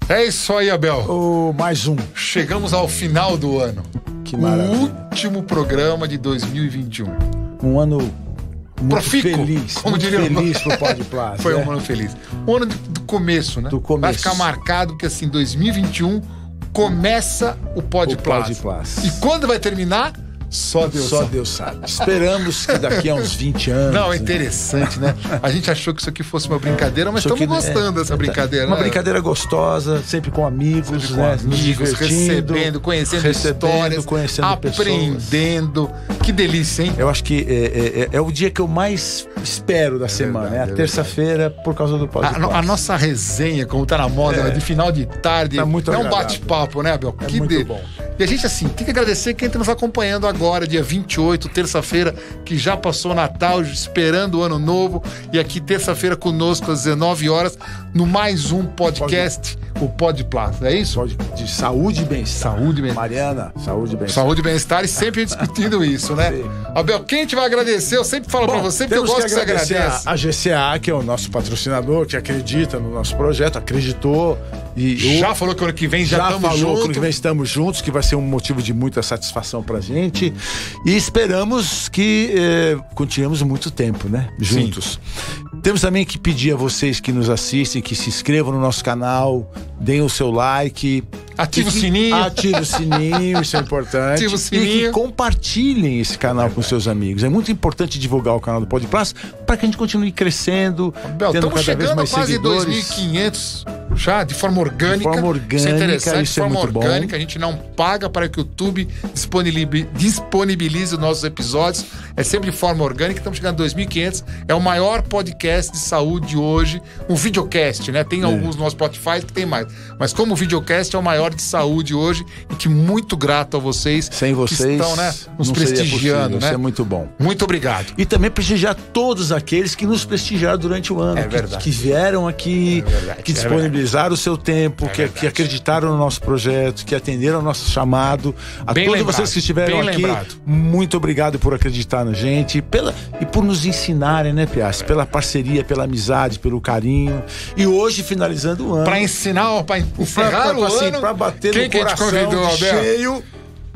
É isso aí, Abel. Mais um. Chegamos ao final do ano. Que maravilha. O último programa de 2021. Um ano muito profícuo, feliz. como muito diria feliz pro Pod Plus. Foi um ano feliz. Um ano do começo, né? Do começo. Vai ficar marcado que assim, 2021 começa o Pod Plus. E quando vai terminar? Só Deus sabe. Esperamos que daqui a uns 20 anos. Não, é interessante, né? A gente achou que isso aqui fosse uma brincadeira, mas estamos gostando dessa brincadeira. Uma brincadeira gostosa, sempre com amigos, sempre com amigos, recebendo, conhecendo histórias, conhecendo aprendendo. Pessoas. Que delícia, hein? Eu acho que é o dia que eu mais espero da semana, verdade, a terça-feira, por causa do Pod Plus. A nossa resenha, como tá na moda, né, de final de tarde, tá muito um bate-papo, né, Abel? Muito bom. E a gente, assim, tem que agradecer quem está nos acompanhando agora, dia 28, terça-feira, que já passou o Natal, esperando o Ano Novo. E aqui, terça-feira, conosco, às 19 horas, no mais um podcast, o Pod Plus. É isso? De saúde e bem-estar. Saúde e bem-estar. Mariana, saúde e bem-estar. Saúde e bem-estar, e sempre discutindo isso, né? Sim. Abel, quem a gente vai agradecer? Eu sempre falo pra você, porque eu gosto que você agradece. A GCA, que é o nosso patrocinador, que acredita no nosso projeto, acreditou. Já falou que ano que vem já estamos juntos. Que ano que vem estamos juntos, que vai ser um motivo de muita satisfação pra gente. E esperamos que continuemos muito tempo, né? Juntos. Sim. Temos também que pedir a vocês que nos assistem, que se inscrevam no nosso canal, deem o seu like. Ative o sininho. Ative o sininho, isso é importante. Ative o sininho. E que compartilhem esse canal com seus amigos. É muito importante divulgar o canal do Pod Plus para que a gente continue crescendo, tendo cada vez mais seguidores. Estamos chegando a quase 2.500 já, de forma orgânica. De forma orgânica, isso é interessante, isso é muito orgânica. bom. A gente não paga para que o YouTube disponibilize os nossos episódios. É sempre de forma orgânica. Estamos chegando a 2.500. É o maior podcast de saúde hoje. Um videocast, né? Tem alguns no Spotify que tem mais. Mas como o videocast é o maior de saúde hoje, e que muito grato a vocês. Sem vocês, que estão, né, nos prestigiando, né? Isso é muito bom. Muito obrigado. E também prestigiar todos aqueles que nos prestigiaram durante o ano. Que vieram aqui, que disponibilizaram o seu tempo, que acreditaram no nosso projeto, que atenderam ao nosso chamado. A todos vocês que estiveram aqui, muito obrigado por acreditar na gente e por nos ensinarem, né, Piazzi? Pela parceria, pela amizade, pelo carinho. E hoje, finalizando o ano. Para ensinar, para encerrar o ano. Para bater quem no que coração a gente convidou, cheio.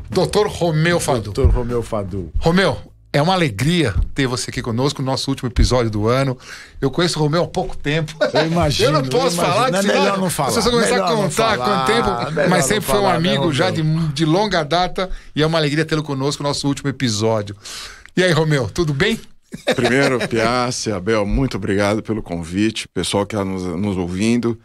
Dr. Romeu Fadu. Dr. Romeu Fadu. Romeu, é uma alegria ter você aqui conosco no nosso último episódio do ano. Eu conheço o Romeu há pouco tempo. Eu imagino. Eu não posso falar que é melhor não falar. Se você começar a contar quanto tempo, mas sempre foi um amigo já de longa data, e é uma alegria tê-lo conosco no nosso último episódio. E aí, Romeu, tudo bem? Primeiro, Piazzi, Abel, muito obrigado pelo convite, pessoal que está nos ouvindo,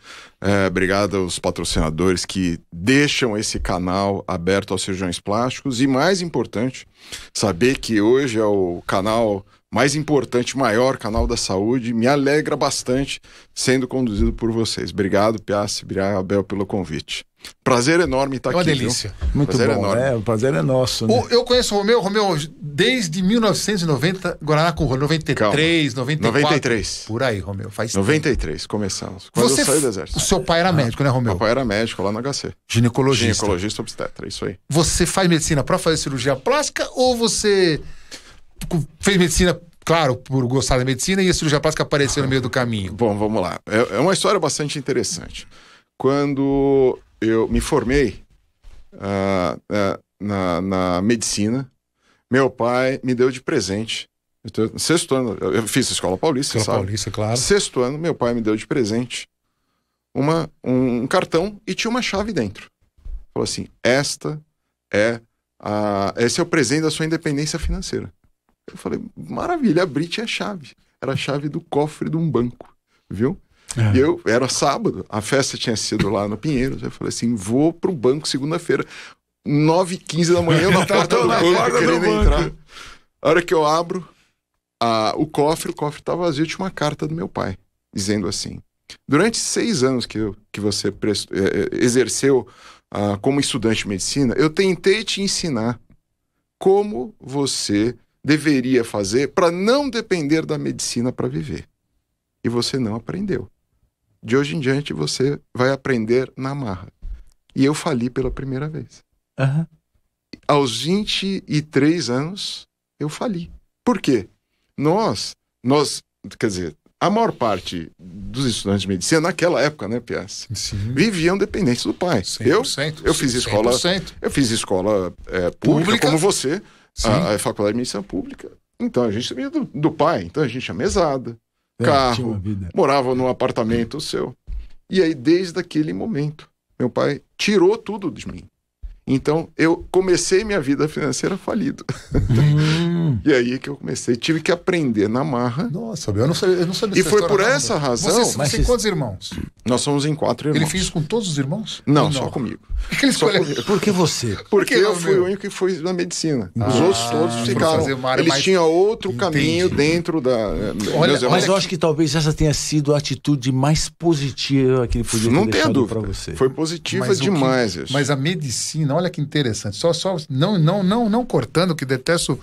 obrigado aos patrocinadores que deixam esse canal aberto aos cirurgiões plásticos, e mais importante, saber que hoje é o canal mais importante, maior canal da saúde, me alegra bastante sendo conduzido por vocês. Obrigado, Piazzi, obrigado, Abel, pelo convite. Prazer enorme estar aqui. É uma delícia. Viu? Muito prazer bom, enorme. O prazer é nosso. Né? Eu conheço o Romeu desde 1990, Guaraná com 93, 94. 93. Por aí, Romeu, faz 93, começamos. Quando eu saí do exército. O seu pai era médico, né, Romeu? Papai era médico lá no HC. Ginecologista obstetra, isso aí. Você faz medicina para fazer cirurgia plástica ou você fez medicina, claro, por gostar da medicina, e a cirurgia plástica apareceu no meio do caminho? Bom, vamos lá. É uma história bastante interessante. Quando eu me formei na medicina, meu pai me deu de presente. Sexto ano, eu fiz a Escola Paulista, sabe? Paulista, claro. Sexto ano, meu pai me deu de presente um cartão e tinha uma chave dentro. Falou assim: esse é o presente da sua independência financeira. Eu falei: maravilha, abri, tinha a chave. Era a chave do cofre de um banco, viu? E era sábado, a festa tinha sido lá no Pinheiros. Eu falei assim: vou pro banco segunda-feira, 9h15 da manhã, na porta do banco, querendo entrar. A hora que eu abro o cofre tá vazio, tinha uma carta do meu pai, dizendo assim: durante 6 anos que você exerceu como estudante de medicina, eu tentei te ensinar como você deveria fazer para não depender da medicina para viver. E você não aprendeu. De hoje em diante você vai aprender na marra. E eu fali pela primeira vez. Uhum. Aos 23 anos, eu fali. Por quê? Nós, quer dizer, a maior parte dos estudantes de medicina, naquela época, né, Piazzi? Sim. Viviam dependentes do pai. 100%, eu fiz escola, 100%. eu fiz escola pública, como você, a faculdade de medicina pública. Então a gente vinha do pai, então a gente tinha mesada, carro, morava num apartamento seu. E aí, desde aquele momento, meu pai tirou tudo de mim. Então, eu comecei minha vida financeira falido. E aí que eu comecei. Tive que aprender na marra. Nossa, eu não sabia E foi por essa razão... Você tem quantos irmãos? Nós somos em 4 irmãos. Ele fez com todos os irmãos? Não, só comigo. Por que ele escolheu? Por que você? Porque eu fui o único que foi na medicina. Os outros todos ficaram. Eles tinham outro caminho dentro da... Mas eu acho que talvez essa tenha sido a atitude mais positiva que ele podia ter deixado para você. Foi positiva demais isso. Mas a medicina, olha que interessante. Só não cortando, que detesto...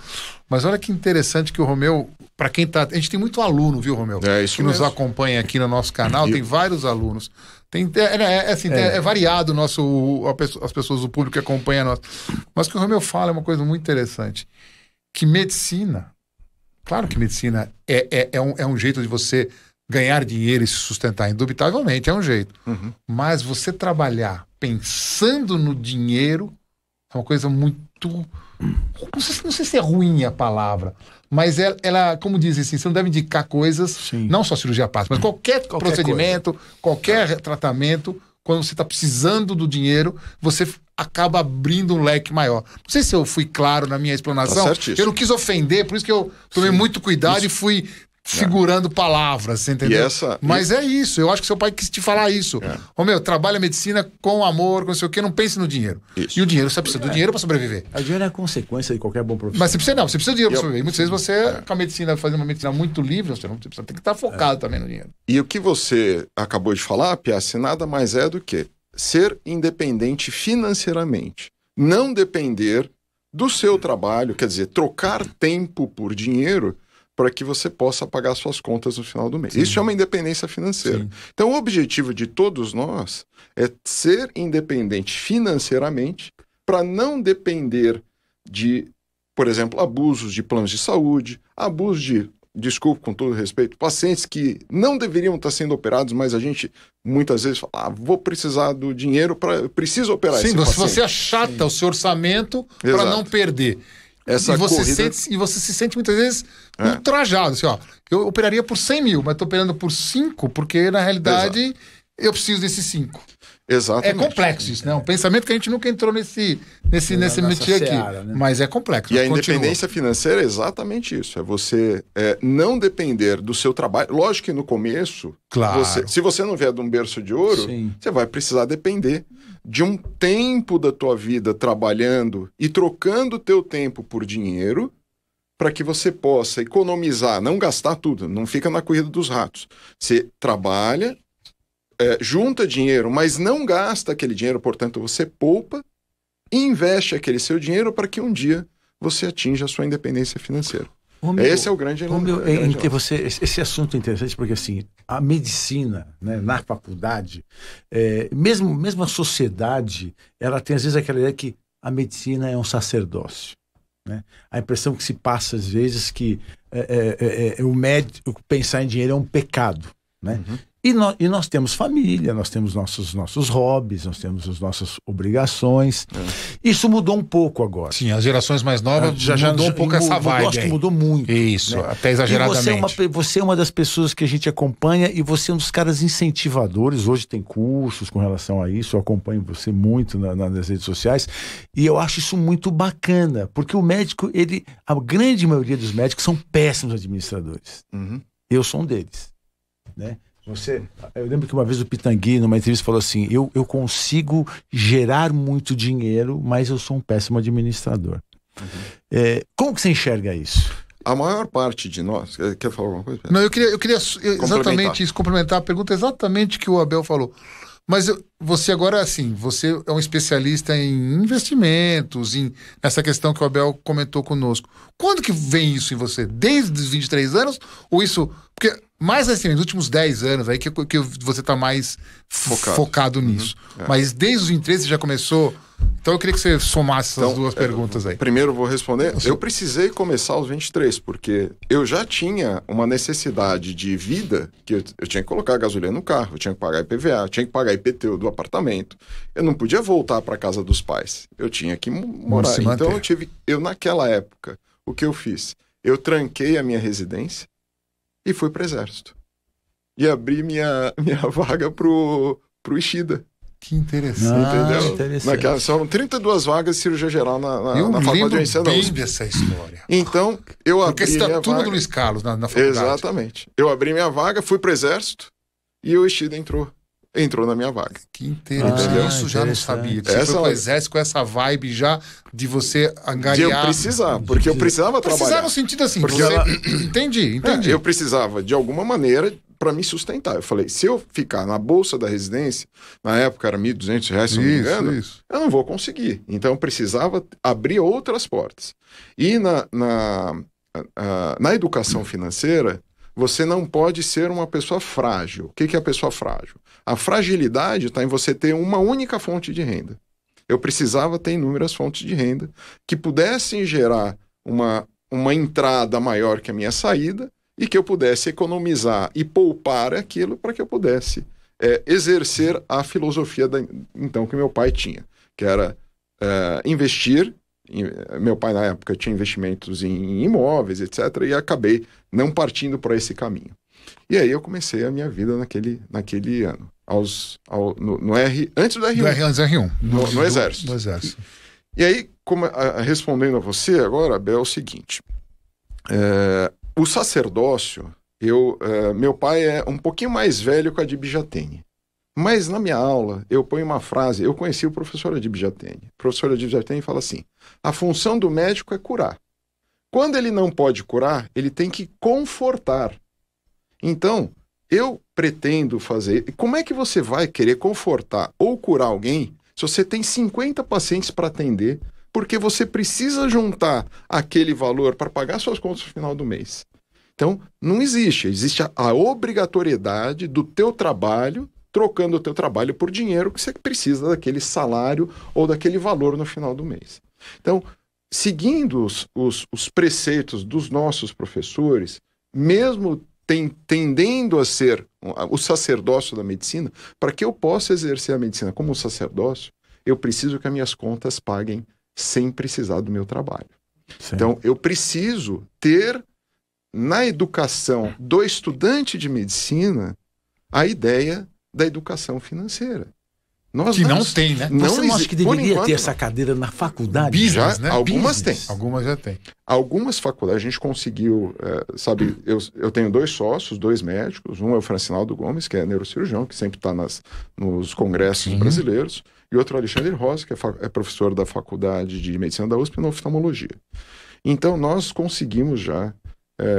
Mas olha que interessante que o Romeu, para quem tá... A gente tem muito aluno, viu, Romeu? Isso que mesmo. Nos acompanha aqui no nosso canal, tem vários alunos. É variado as pessoas do público que acompanha nós. Mas o que o Romeu fala é uma coisa muito interessante. Que medicina, claro que medicina é um jeito de você ganhar dinheiro e se sustentar, indubitavelmente é um jeito. Mas você trabalhar pensando no dinheiro é uma coisa muito... Não sei se é ruim a palavra, mas ela, como dizem assim, você não deve indicar coisas, não só cirurgia plástica, mas qualquer procedimento, qualquer tratamento, quando você está precisando do dinheiro, você acaba abrindo um leque maior. Não sei se eu fui claro na minha explanação, eu não quis ofender, por isso que eu tomei muito cuidado e fui segurando palavras, você entendeu? Mas é isso, eu acho que seu pai quis te falar isso. Romeu, trabalha a medicina com amor, com não sei o que, não pense no dinheiro. E o dinheiro, você precisa do dinheiro para sobreviver. O dinheiro é a consequência de qualquer bom profissional. Mas você precisa do dinheiro para sobreviver. Muitas vezes você, com a medicina, fazendo uma medicina muito livre, você não precisa, tem que estar focado também no dinheiro. E o que você acabou de falar, Piazzi, nada mais é do que ser independente financeiramente. Não depender do seu trabalho, quer dizer, trocar tempo por dinheiro para que você possa pagar suas contas no final do mês. Isso é uma independência financeira. Então, o objetivo de todos nós é ser independente financeiramente para não depender de, por exemplo, abusos de planos de saúde, abusos de, desculpe com todo respeito, pacientes que não deveriam estar sendo operados, mas a gente muitas vezes fala, vou precisar do dinheiro para... Preciso operar esse paciente. Você achata o seu orçamento para não perder. E você se sente muitas vezes ultrajado. Assim, eu operaria por 100 mil, mas estou operando por 5, porque na realidade eu preciso desses 5. Exatamente. É complexo isso, né? Um pensamento que a gente nunca entrou nesse métier aqui. Seara, né? Mas é complexo. E a independência financeira é exatamente isso. É você não depender do seu trabalho. Lógico que no começo, se você não vier de um berço de ouro, você vai precisar depender de um tempo da tua vida trabalhando e trocando o teu tempo por dinheiro para que você possa economizar, não gastar tudo, não fica na corrida dos ratos. Você trabalha, junta dinheiro, mas não gasta aquele dinheiro, portanto você poupa e investe aquele seu dinheiro para que um dia você atinja a sua independência financeira. Esse é o grande... Esse assunto é interessante porque assim, a medicina, né, na faculdade, mesmo a sociedade, ela tem às vezes aquela ideia que a medicina é um sacerdócio. Né? A impressão que se passa às vezes que o médico pensar em dinheiro é um pecado. Né? E nós temos família, nós temos nossos hobbies, nós temos as nossas obrigações. Isso mudou um pouco agora. Sim, as gerações mais novas já mudou um pouco essa vibe. Acho que mudou muito. Isso, né? Até exageradamente. E você é uma das pessoas que a gente acompanha e você é um dos caras incentivadores. Hoje tem cursos com relação a isso, eu acompanho você muito nas redes sociais. E eu acho isso muito bacana, porque o médico, a grande maioria dos médicos são péssimos administradores. Eu sou um deles. Né? Eu lembro que uma vez o Pitangui, numa entrevista, falou assim: eu consigo gerar muito dinheiro, mas eu sou um péssimo administrador. Como que você enxerga isso? A maior parte de nós... Quer falar alguma coisa? Não, eu queria exatamente isso, complementar a pergunta exatamente que o Abel falou. Mas você agora, assim, você é um especialista em investimentos, nessa questão que o Abel comentou conosco. Quando que vem isso em você? Desde os 23 anos? Ou isso... Porque mais assim, nos últimos 10 anos aí que você tá mais focado nisso. Mas desde os 23 você já começou... Então eu queria que você somasse essas duas perguntas aí. Primeiro eu vou responder. Eu precisei começar aos 23, porque eu já tinha uma necessidade de vida, que eu tinha que colocar gasolina no carro, eu tinha que pagar IPVA, eu tinha que pagar IPTU do apartamento. Eu não podia voltar para casa dos pais. Eu tinha que morar. Então eu naquela época, o que eu fiz? Eu tranquei a minha residência e fui para o Exército. E abri minha vaga pro Ishida. Que interessante. Entendeu? Interessante. São 32 vagas de cirurgia geral na faculdade de medicina. Eu lembro bem dessa história. Então, eu abri minha vaga. Porque você está tudo no Luiz Carlos, na faculdade. Exatamente. Eu abri minha vaga, fui pro Exército e o Ishida entrou na minha vaga. Que interessante. Isso já não sabia. Que você foi pro Exército com essa vibe já de você angariar... De eu precisar, porque eu precisava trabalhar. Precisar no sentido assim, porque Entendi. Eu precisava, de alguma maneira... para me sustentar. Eu falei, se eu ficar na bolsa da residência, na época era R$1.200, se não me engano, eu não vou conseguir. Então eu precisava abrir outras portas. E na educação financeira, você não pode ser uma pessoa frágil. O que é a pessoa frágil? A fragilidade está em você ter uma única fonte de renda. Eu precisava ter inúmeras fontes de renda que pudessem gerar uma entrada maior que a minha saída, e que eu pudesse economizar e poupar aquilo para que eu pudesse exercer a filosofia então que meu pai tinha, que era investir. Meu pai, na época, tinha investimentos em imóveis, etc., e acabei não partindo para esse caminho. E aí eu comecei a minha vida naquele ano, antes do R1. No Exército. No Exército. E aí, respondendo a você agora, Abel, é o seguinte... O sacerdócio, meu pai é um pouquinho mais velho que a Adib Jatene. Mas na minha aula, eu ponho uma frase, eu conheci o professor Adib Jatene. O professor Adib Jatene fala assim, a função do médico é curar. Quando ele não pode curar, ele tem que confortar. Então, eu pretendo fazer... Como é que você vai querer confortar ou curar alguém se você tem 50 pacientes para atender... porque você precisa juntar aquele valor para pagar suas contas no final do mês. Então, não existe. Existe a obrigatoriedade do teu trabalho, trocando o teu trabalho por dinheiro, que você precisa daquele salário ou daquele valor no final do mês. Então, seguindo os preceitos dos nossos professores, mesmo tendendo a ser o sacerdócio da medicina, para que eu possa exercer a medicina como sacerdócio, eu preciso que as minhas contas paguem sem precisar do meu trabalho. Sim. Então, eu preciso ter na educação do estudante de medicina a ideia da educação financeira. Não tem, né? Você não acha que deveria ter essa cadeira na faculdade? Business, né? Algumas têm. Algumas já tem. Algumas faculdades, a gente conseguiu, eu tenho 2 sócios, 2 médicos, um é o Francinaldo Gomes, que é neurocirurgião, que sempre está nos congressos brasileiros, e outro Alexandre Rosa, que é professor da Faculdade de Medicina da USP na oftalmologia. Então, nós conseguimos já,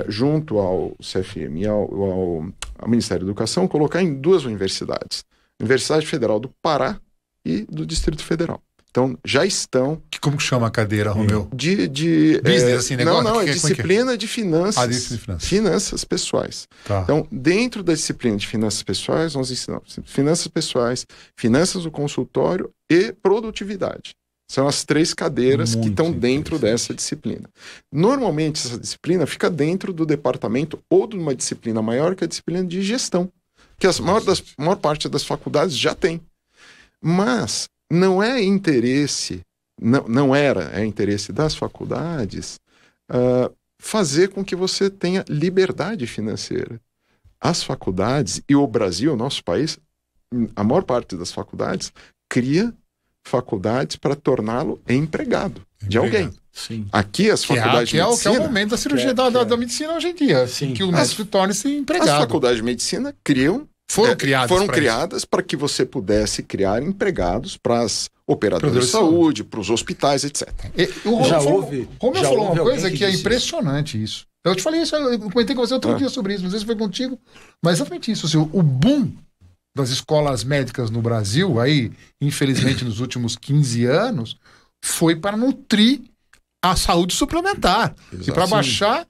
junto ao CFM e ao Ministério da Educação, colocar em 2 universidades. Universidade Federal do Pará e do Distrito Federal. Então, já estão... Como chama a cadeira, Romeu? Business, assim, negócio? Não, disciplina de finanças. Finanças pessoais. Tá. Então, dentro da disciplina de finanças pessoais, nós ensinamos finanças pessoais, finanças do consultório e produtividade. São as 3 cadeiras que estão dentro dessa disciplina. Normalmente, essa disciplina fica dentro do departamento ou de uma disciplina maior, que é a disciplina de gestão, que a maior parte das faculdades já tem. Mas não é interesse, não era interesse das faculdades fazer com que você tenha liberdade financeira. As faculdades e o Brasil, o nosso país, a maior parte das faculdades cria faculdades para torná-lo empregado de alguém. Sim. Aqui as faculdades de medicina... Que é o momento da cirurgia da medicina hoje em dia. Sim. Que o médico torne-se empregado. As faculdades de medicina foram criadas para que você pudesse criar empregados para as operadoras de saúde, para os hospitais, etc. O Romeu falou uma coisa que é impressionante isso. Eu te falei isso, eu comentei com você outro dia sobre isso, não sei se foi contigo, mas exatamente isso. Assim, o boom das escolas médicas no Brasil, aí, infelizmente, nos últimos 15 anos, foi para nutrir a saúde suplementar. Exato. E para baixar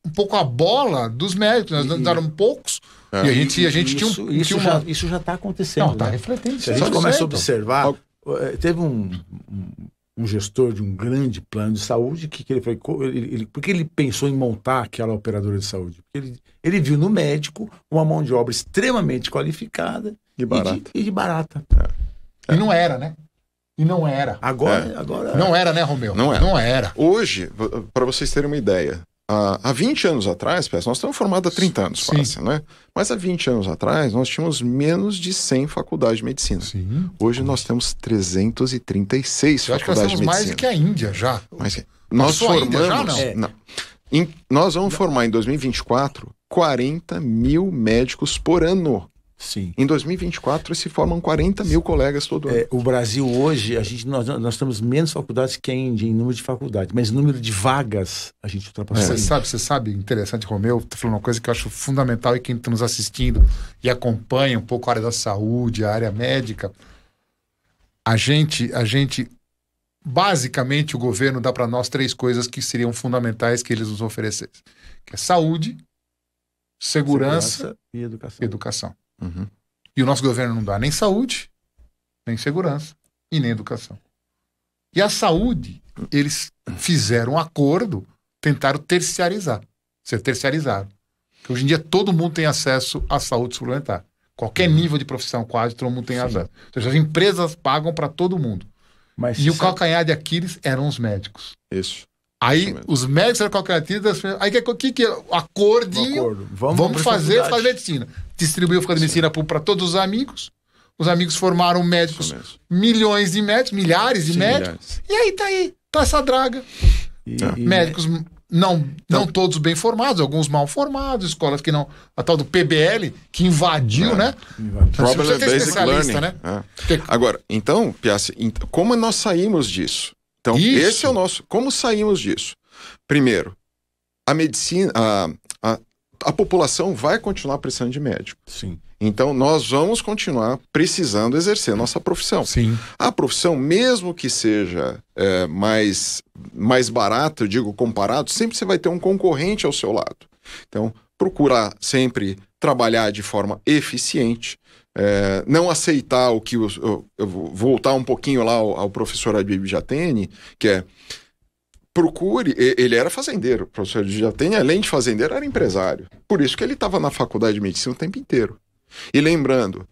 um pouco a bola dos médicos. Nós daram poucos e a gente tinha isso já está acontecendo. Não, está refletindo. Se a gente começa a observar, teve um gestor de um grande plano de saúde que ele foi, porque ele pensou em montar aquela operadora de saúde. Porque ele viu no médico uma mão de obra extremamente qualificada e de barata. E não era, né? E não era. Agora. Não era, né, Romeu? Não era. Hoje, para vocês terem uma ideia, há 20 anos atrás, nós estamos formados há 30 anos, quase, né? Mas há 20 anos atrás, nós tínhamos menos de 100 faculdades de medicina. Sim. Hoje nós temos 336 faculdades de medicina. Mais do que a Índia já. Mas nós formamos... Já, não? Nós vamos formar em 2024 40 mil médicos por ano. Sim. Em 2024 se formam 40 mil colegas todo ano. O Brasil hoje, nós temos menos faculdades que a Índia em número de faculdades, mas em número de vagas a gente ultrapassou. Você sabe, interessante, Romeu, tá falando uma coisa que eu acho fundamental e quem está nos assistindo e acompanha um pouco a área da saúde, a área médica, a gente basicamente o governo dá para nós 3 coisas que seriam fundamentais que eles nos oferecessem, que é saúde, segurança e educação. Uhum. E o nosso governo não dá nem saúde, nem segurança e nem educação. E a saúde, eles fizeram um acordo, tentaram terciarizar. Ser terciarizado. Porque hoje em dia todo mundo tem acesso à saúde suplementar. Qualquer nível de profissão, quase todo mundo tem acesso. Ou seja, as empresas pagam para todo mundo. E o calcanhar de Aquiles eram os médicos. Isso. Aí os médicos eram calcanhar de Aquiles. Aí o que é? Acordinho. Vamos fazer medicina. Distribuiu a medicina para todos os amigos. Os amigos formaram médicos, milhões de médicos, milhares de médicos. E aí tá essa draga. Médicos não todos bem formados, alguns mal formados, escolas que não. A tal do PBL, que invadiu, né? Problem Basic Learning. Né? Agora, então, Piazzi, como nós saímos disso? Então, esse é o nosso... Como saímos disso? Primeiro, a medicina... A população vai continuar precisando de médico. Sim. Então, nós vamos continuar precisando exercer a nossa profissão. Sim. A profissão, mesmo que seja mais barata, eu digo comparado, sempre você vai ter um concorrente ao seu lado. Então, procurar sempre trabalhar de forma eficiente, não aceitar o que... Eu vou voltar um pouquinho lá ao professor Habib Jatene, que é... Procure, ele era fazendeiro, o professor de Jatene, além de fazendeiro, era empresário. Por isso que ele estava na faculdade de medicina o tempo inteiro. E lembrando,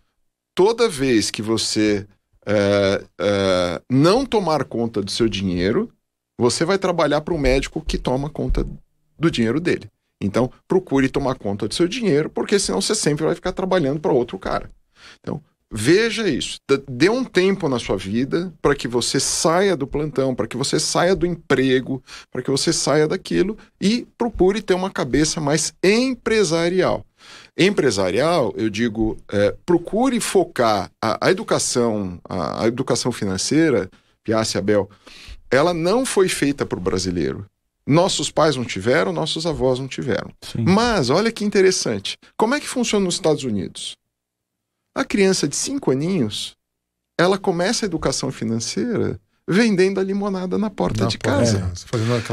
toda vez que você não tomar conta do seu dinheiro, você vai trabalhar para um médico que toma conta do dinheiro dele. Então, procure tomar conta do seu dinheiro, porque senão você sempre vai ficar trabalhando para outro cara. Então, veja isso, dê um tempo na sua vida para que você saia do plantão, para que você saia do emprego, para que você saia daquilo e procure ter uma cabeça mais empresarial. Empresarial, eu digo, procure focar a educação financeira, Piazzi, Abel, ela não foi feita para o brasileiro. Nossos pais não tiveram, nossos avós não tiveram. Sim. Mas, olha que interessante, como é que funciona nos Estados Unidos? A criança de 5 aninhos, ela começa a educação financeira vendendo a limonada na porta de casa.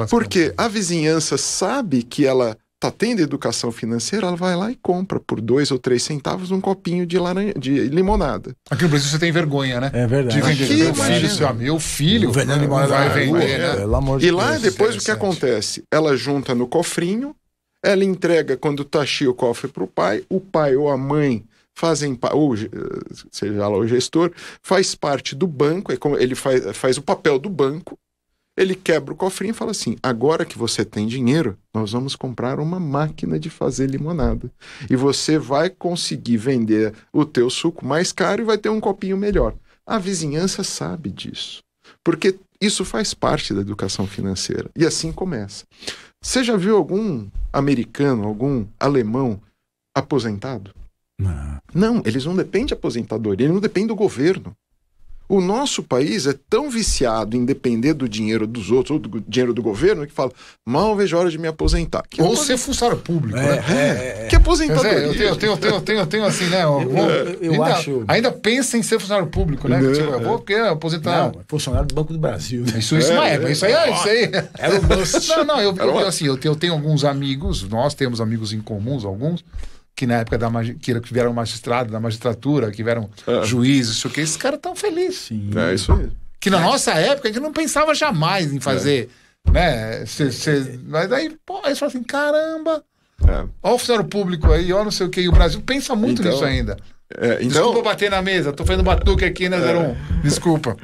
Porque a vizinhança sabe que ela está tendo educação financeira, ela vai lá e compra por 2 ou 3 centavos um copinho de limonada. Aqui no Brasil você tem vergonha, né? É verdade. De vender meu filho vendendo limonada vai vender, né? Pelo amor de Deus. E lá depois o que acontece? Ela junta no cofrinho, ela entrega quando tá cheio o cofre pro pai, o pai ou a mãe ou seja lá o gestor, faz parte do banco, ele faz o papel do banco, ele quebra o cofrinho e fala assim, agora que você tem dinheiro, nós vamos comprar uma máquina de fazer limonada. E você vai conseguir vender o teu suco mais caro e vai ter um copinho melhor. A vizinhança sabe disso, porque isso faz parte da educação financeira. E assim começa. Você já viu algum americano, algum alemão aposentado? Não, eles não dependem de aposentadoria, eles não dependem do governo. O nosso país é tão viciado em depender do dinheiro dos outros, ou do dinheiro do governo, que fala, mal vejo a hora de me aposentar. Ou ser funcionário público, né? Que aposentadoria. Eu tenho assim, né? Ainda pensa em ser funcionário público, né? Tipo, eu vou aposentar. Não, funcionário do Banco do Brasil. Né? Isso aí. Era o must. Eu tenho alguns amigos, nós temos amigos em comuns, alguns, que na época que vieram magistrado, da magistratura, que vieram juízes, isso que esses caras estão felizes. Sim. É isso aí. Que na nossa época a gente não pensava jamais em fazer, né? Mas daí, pô, aí você fala assim, caramba, ó o funcionário público aí, ó não sei o que, e o Brasil pensa muito nisso ainda. Desculpa bater na mesa, tô fazendo batuque aqui, né, 01? Desculpa.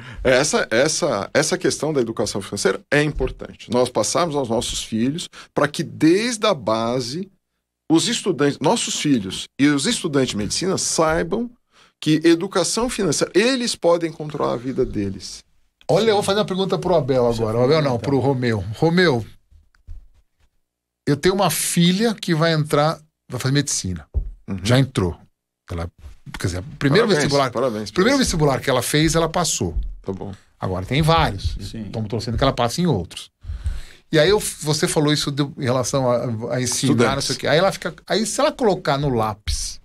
Essa questão da educação financeira é importante. Nós passamos aos nossos filhos para que desde a base os estudantes, nossos filhos e os estudantes de medicina saibam que educação financeira, eles podem controlar a vida deles. Olha, eu vou fazer uma pergunta pro Abel agora. O Abel não, pro Romeu. Romeu, eu tenho uma filha que vai fazer medicina. Já entrou. Quer dizer, primeiro vestibular que ela fez, ela passou. Tá bom. Agora tem vários. Estamos torcendo que ela passe em outros. E aí você falou isso em relação a ensinar, não sei o quê. Aí se ela colocar no lápis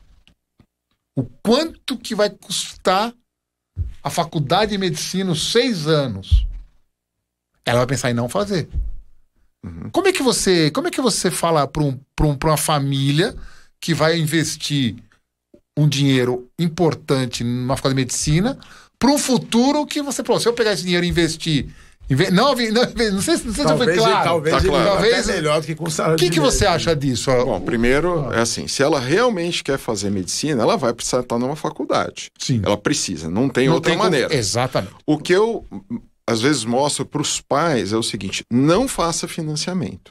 o quanto que vai custar a faculdade de medicina os 6 anos, ela vai pensar em não fazer. Como é que você fala para uma família que vai investir um dinheiro importante numa faculdade de medicina para um futuro que você falou, se eu pegar esse dinheiro e investir não sei se foi claro. Talvez melhor do que com salário. O que você acha disso? Bom, primeiro, é assim, se ela realmente quer fazer medicina, ela vai precisar estar numa faculdade. Sim. Ela precisa, não tem outra maneira. Exatamente. O que eu, às vezes, mostro para os pais é o seguinte, não faça financiamento.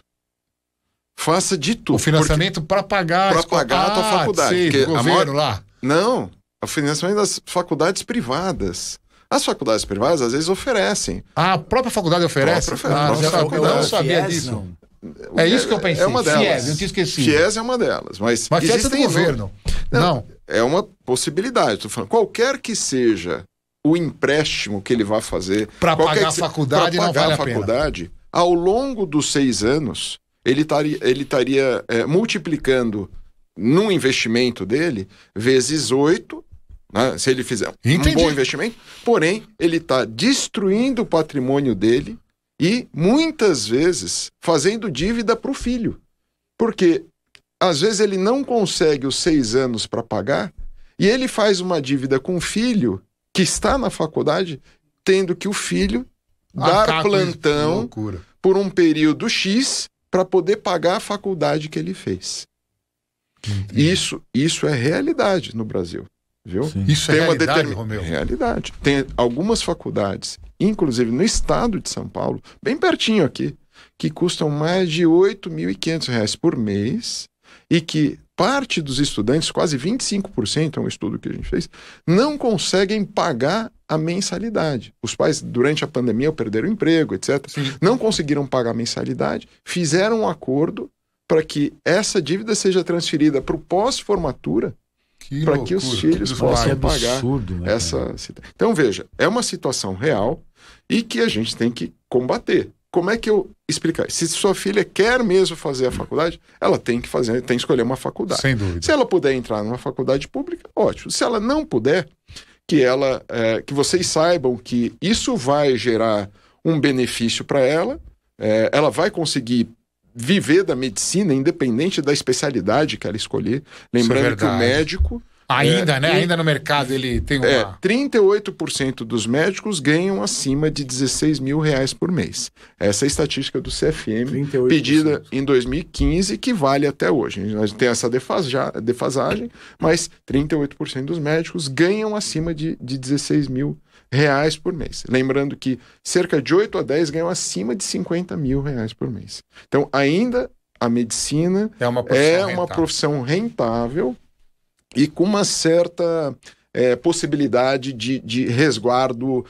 Faça de tudo. O financiamento para pagar a tua faculdade. Sim, do governo lá. Não, o financiamento das faculdades privadas. As faculdades privadas, às vezes, oferecem. A própria faculdade oferece? Eu não sabia disso. Não. É isso que eu pensei. É uma delas. FIES, eu tinha esquecido. FIES é uma delas. Mas FIES é do governo. Não. É uma possibilidade. Estou falando, qualquer que seja o empréstimo que ele vai fazer... Para pagar a faculdade, não vale a pena. Ao longo dos 6 anos, ele estaria multiplicando num investimento dele vezes 8... Né? Se ele fizer um bom investimento, porém, ele está destruindo o patrimônio dele e, muitas vezes, fazendo dívida para o filho. Porque, às vezes, ele não consegue os 6 anos para pagar e ele faz uma dívida com o filho que está na faculdade, tendo que o filho dar plantão por um período X para poder pagar a faculdade que ele fez. Isso é realidade no Brasil. Viu? Isso é realidade, Romeu? Realidade. Tem algumas faculdades, inclusive no estado de São Paulo, bem pertinho aqui, que custam mais de R$ 8.500 por mês e que parte dos estudantes, quase 25%, é um estudo que a gente fez, não conseguem pagar a mensalidade. Os pais, durante a pandemia, perderam o emprego, etc. Sim. Não conseguiram pagar a mensalidade, fizeram um acordo para que essa dívida seja transferida para o pós-formatura, para que os filhos possam pagar essa... Então, veja, é uma situação real e que a gente tem que combater. Como é que eu explicar? Se sua filha quer mesmo fazer a faculdade, ela tem que escolher uma faculdade. Sem dúvida. Se ela puder entrar numa faculdade pública, ótimo. Se ela não puder, que vocês saibam que isso vai gerar um benefício para ela, ela vai conseguir viver da medicina, independente da especialidade que ela escolher. Lembrando que o médico... Ainda no mercado ele tem uma... 38% dos médicos ganham acima de R$16.000 por mês. Essa é a estatística do CFM, 38%. Pedida em 2015, que vale até hoje. A gente tem essa defasagem, mas 38% dos médicos ganham acima de R$16.000 por mês. Lembrando que cerca de 8 a 10 ganham acima de R$50.000 por mês. Então, ainda a medicina é uma profissão rentável e com uma certa possibilidade de resguardo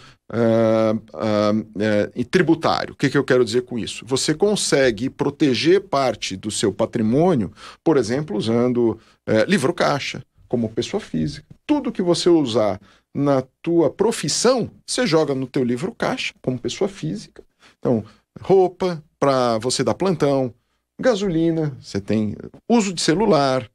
tributário. O que eu quero dizer com isso? Você consegue proteger parte do seu patrimônio, por exemplo, usando livro-caixa, como pessoa física. Tudo que você usar na tua profissão, você joga no teu livro caixa, como pessoa física. Então, roupa para você dar plantão, gasolina, você tem uso de celular,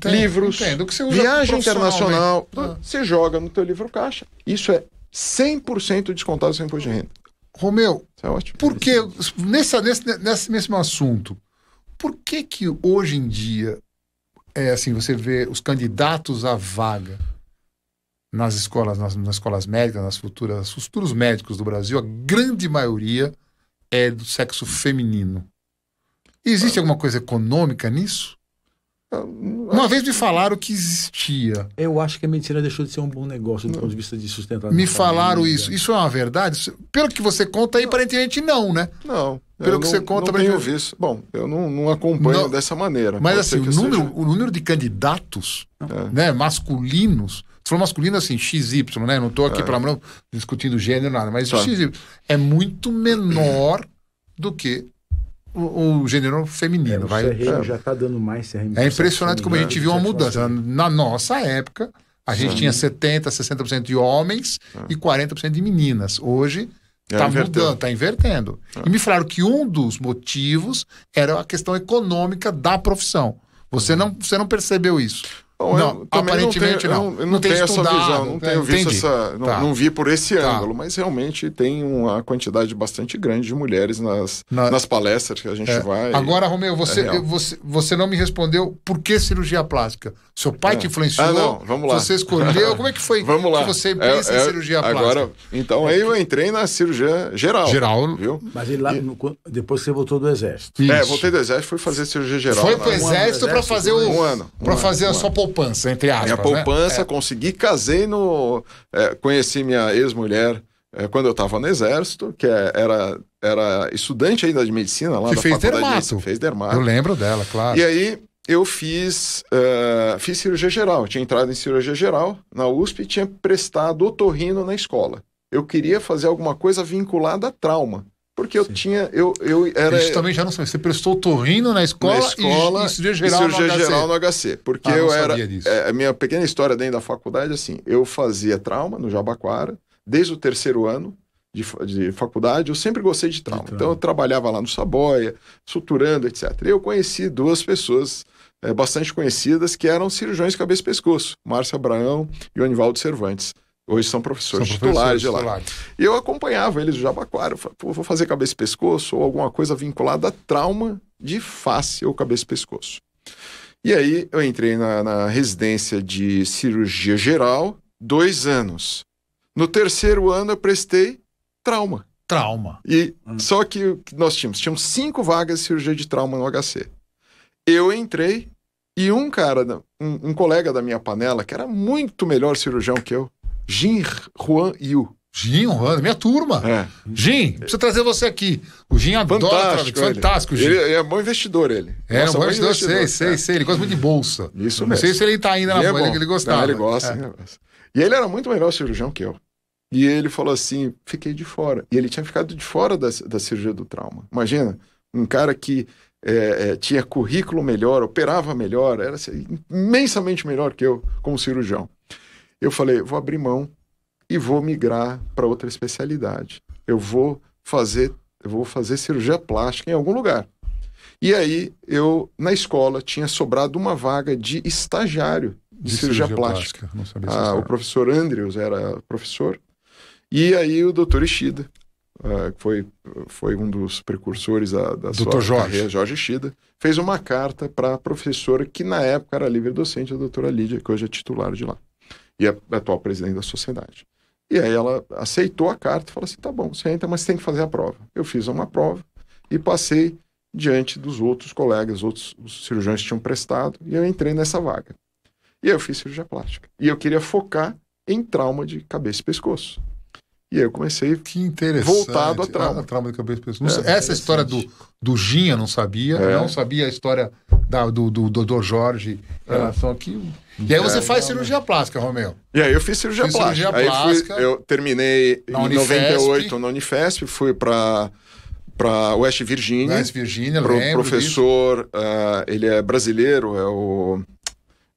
livros, que você usa viagem internacional, você joga no teu livro caixa. Isso é 100% descontado sem imposto de renda. Romeu, isso é ótimo. Por que, nesse mesmo assunto, por que hoje em dia, assim, você vê os candidatos à vaga nas escolas médicas, nos futuros médicos do Brasil, a grande maioria é do sexo feminino? Existe alguma coisa econômica nisso? Uma vez me falaram que existia. Eu acho que a medicina deixou de ser um bom negócio do ponto de vista de sustentabilidade. Me falaram isso. Isso é uma verdade? Pelo que você conta aí, aparentemente não, né? Não. Pelo que você conta, não tenho visto. Bom, eu não acompanho dessa maneira. Mas assim, o número de candidatos né, masculinos, se for masculino assim, XY, né? Não estou aqui discutindo gênero, nada, mas XY é muito menor do que o gênero feminino. O CRM já está dando mais CRM. É impressionante como a gente viu uma mudança. Na nossa época, a gente tinha 70%, 60% de homens e 40% de meninas. Hoje está mudando, está invertendo. E me falaram que um dos motivos era a questão econômica da profissão. Você não percebeu isso? Bom, não, aparentemente não. Eu não tenho essa visão, não tenho visto essa. Não vi por esse ângulo, mas realmente tem uma quantidade bastante grande de mulheres nas palestras que a gente vai. Agora, Romeu, você não me respondeu por que cirurgia plástica. Seu pai te influenciou? Não, vamos lá. Você escolheu? Como é que foi vamos lá. Que você pensa em cirurgia plástica? Agora, então aí eu entrei na cirurgia geral. Viu? Mas ele lá, depois você voltou do exército. Voltei do exército, fui fazer cirurgia geral. Foi pro exército para fazer um ano. Para fazer a sua poupança, entre aspas. Minha poupança, consegui, casei conheci minha ex-mulher quando eu estava no exército, que era estudante ainda de medicina lá na faculdade. Fez dermato. Eu lembro dela, claro. E aí eu fiz cirurgia geral. Eu tinha entrado em cirurgia geral na USP e tinha prestado otorrino na escola. Eu queria fazer alguma coisa vinculada a trauma. Porque eu tinha. Eu era. Isso também já não sei. Você prestou otorrino na escola e cirurgia geral no HC. Porque eu era. A minha pequena história dentro da faculdade, assim, eu fazia trauma no Jabaquara, desde o 3º ano de faculdade, eu sempre gostei de trauma. Então eu trabalhava lá no Saboia, suturando, etc. E eu conheci 2 pessoas bastante conhecidas que eram cirurgiões de cabeça e pescoço: Márcio Abraão e Onivaldo Cervantes. Hoje são professores titulares de lá. E eu acompanhava eles do Jabaquara. Eu falei, vou fazer cabeça e pescoço ou alguma coisa vinculada a trauma de face ou cabeça e pescoço. E aí eu entrei na residência de cirurgia geral, 2 anos. No 3º ano eu prestei trauma. E só que nós tínhamos 5 vagas de cirurgia de trauma no HC. Eu entrei e um colega da minha panela, que era muito melhor cirurgião que eu, Jin Juan Yu. Jin Juan, minha turma. Jin, preciso trazer você aqui. O Jin adora. Fantástico, Jin. Ele é um bom investidor, ele. Um bom investidor, sei. Ele gosta muito de bolsa. Isso mesmo. Não sei se ele está ainda na bolsa, que ele gostava. Não, ele gosta. E ele era muito melhor cirurgião que eu. E ele falou assim, fiquei de fora. E ele tinha ficado de fora da cirurgia do trauma. Imagina, um cara que tinha currículo melhor, operava melhor, era assim, imensamente melhor que eu como cirurgião. Eu falei, vou abrir mão e vou migrar para outra especialidade. Eu vou fazer cirurgia plástica em algum lugar. E aí, na escola, tinha sobrado uma vaga de estagiário de cirurgia plástica. Não sabia o professor Andrews era professor. E aí o doutor Ishida, que foi um dos precursores da sua carreira, Jorge Ishida, fez uma carta para a professora que na época era livre docente, a doutora Lídia, que hoje é titular de lá. E a atual presidente da sociedade. E aí ela aceitou a carta e falou assim, tá bom, você entra, mas tem que fazer a prova. Eu fiz uma prova e passei diante dos outros colegas, os cirurgiões que tinham prestado, e eu entrei nessa vaga. E aí eu fiz cirurgia plástica. E eu queria focar em trauma de cabeça e pescoço. E aí eu comecei voltado a trauma. Trauma de cabeça e pescoço. Essa história do Jin eu não sabia. Não sabia a história do Dr. Jorge em relação aqui. E aí você faz cirurgia plástica, Romeu. E aí eu fiz cirurgia plástica. Eu terminei em 98 na Unifesp, fui para West Virginia. Lembro professor, ele é brasileiro, é o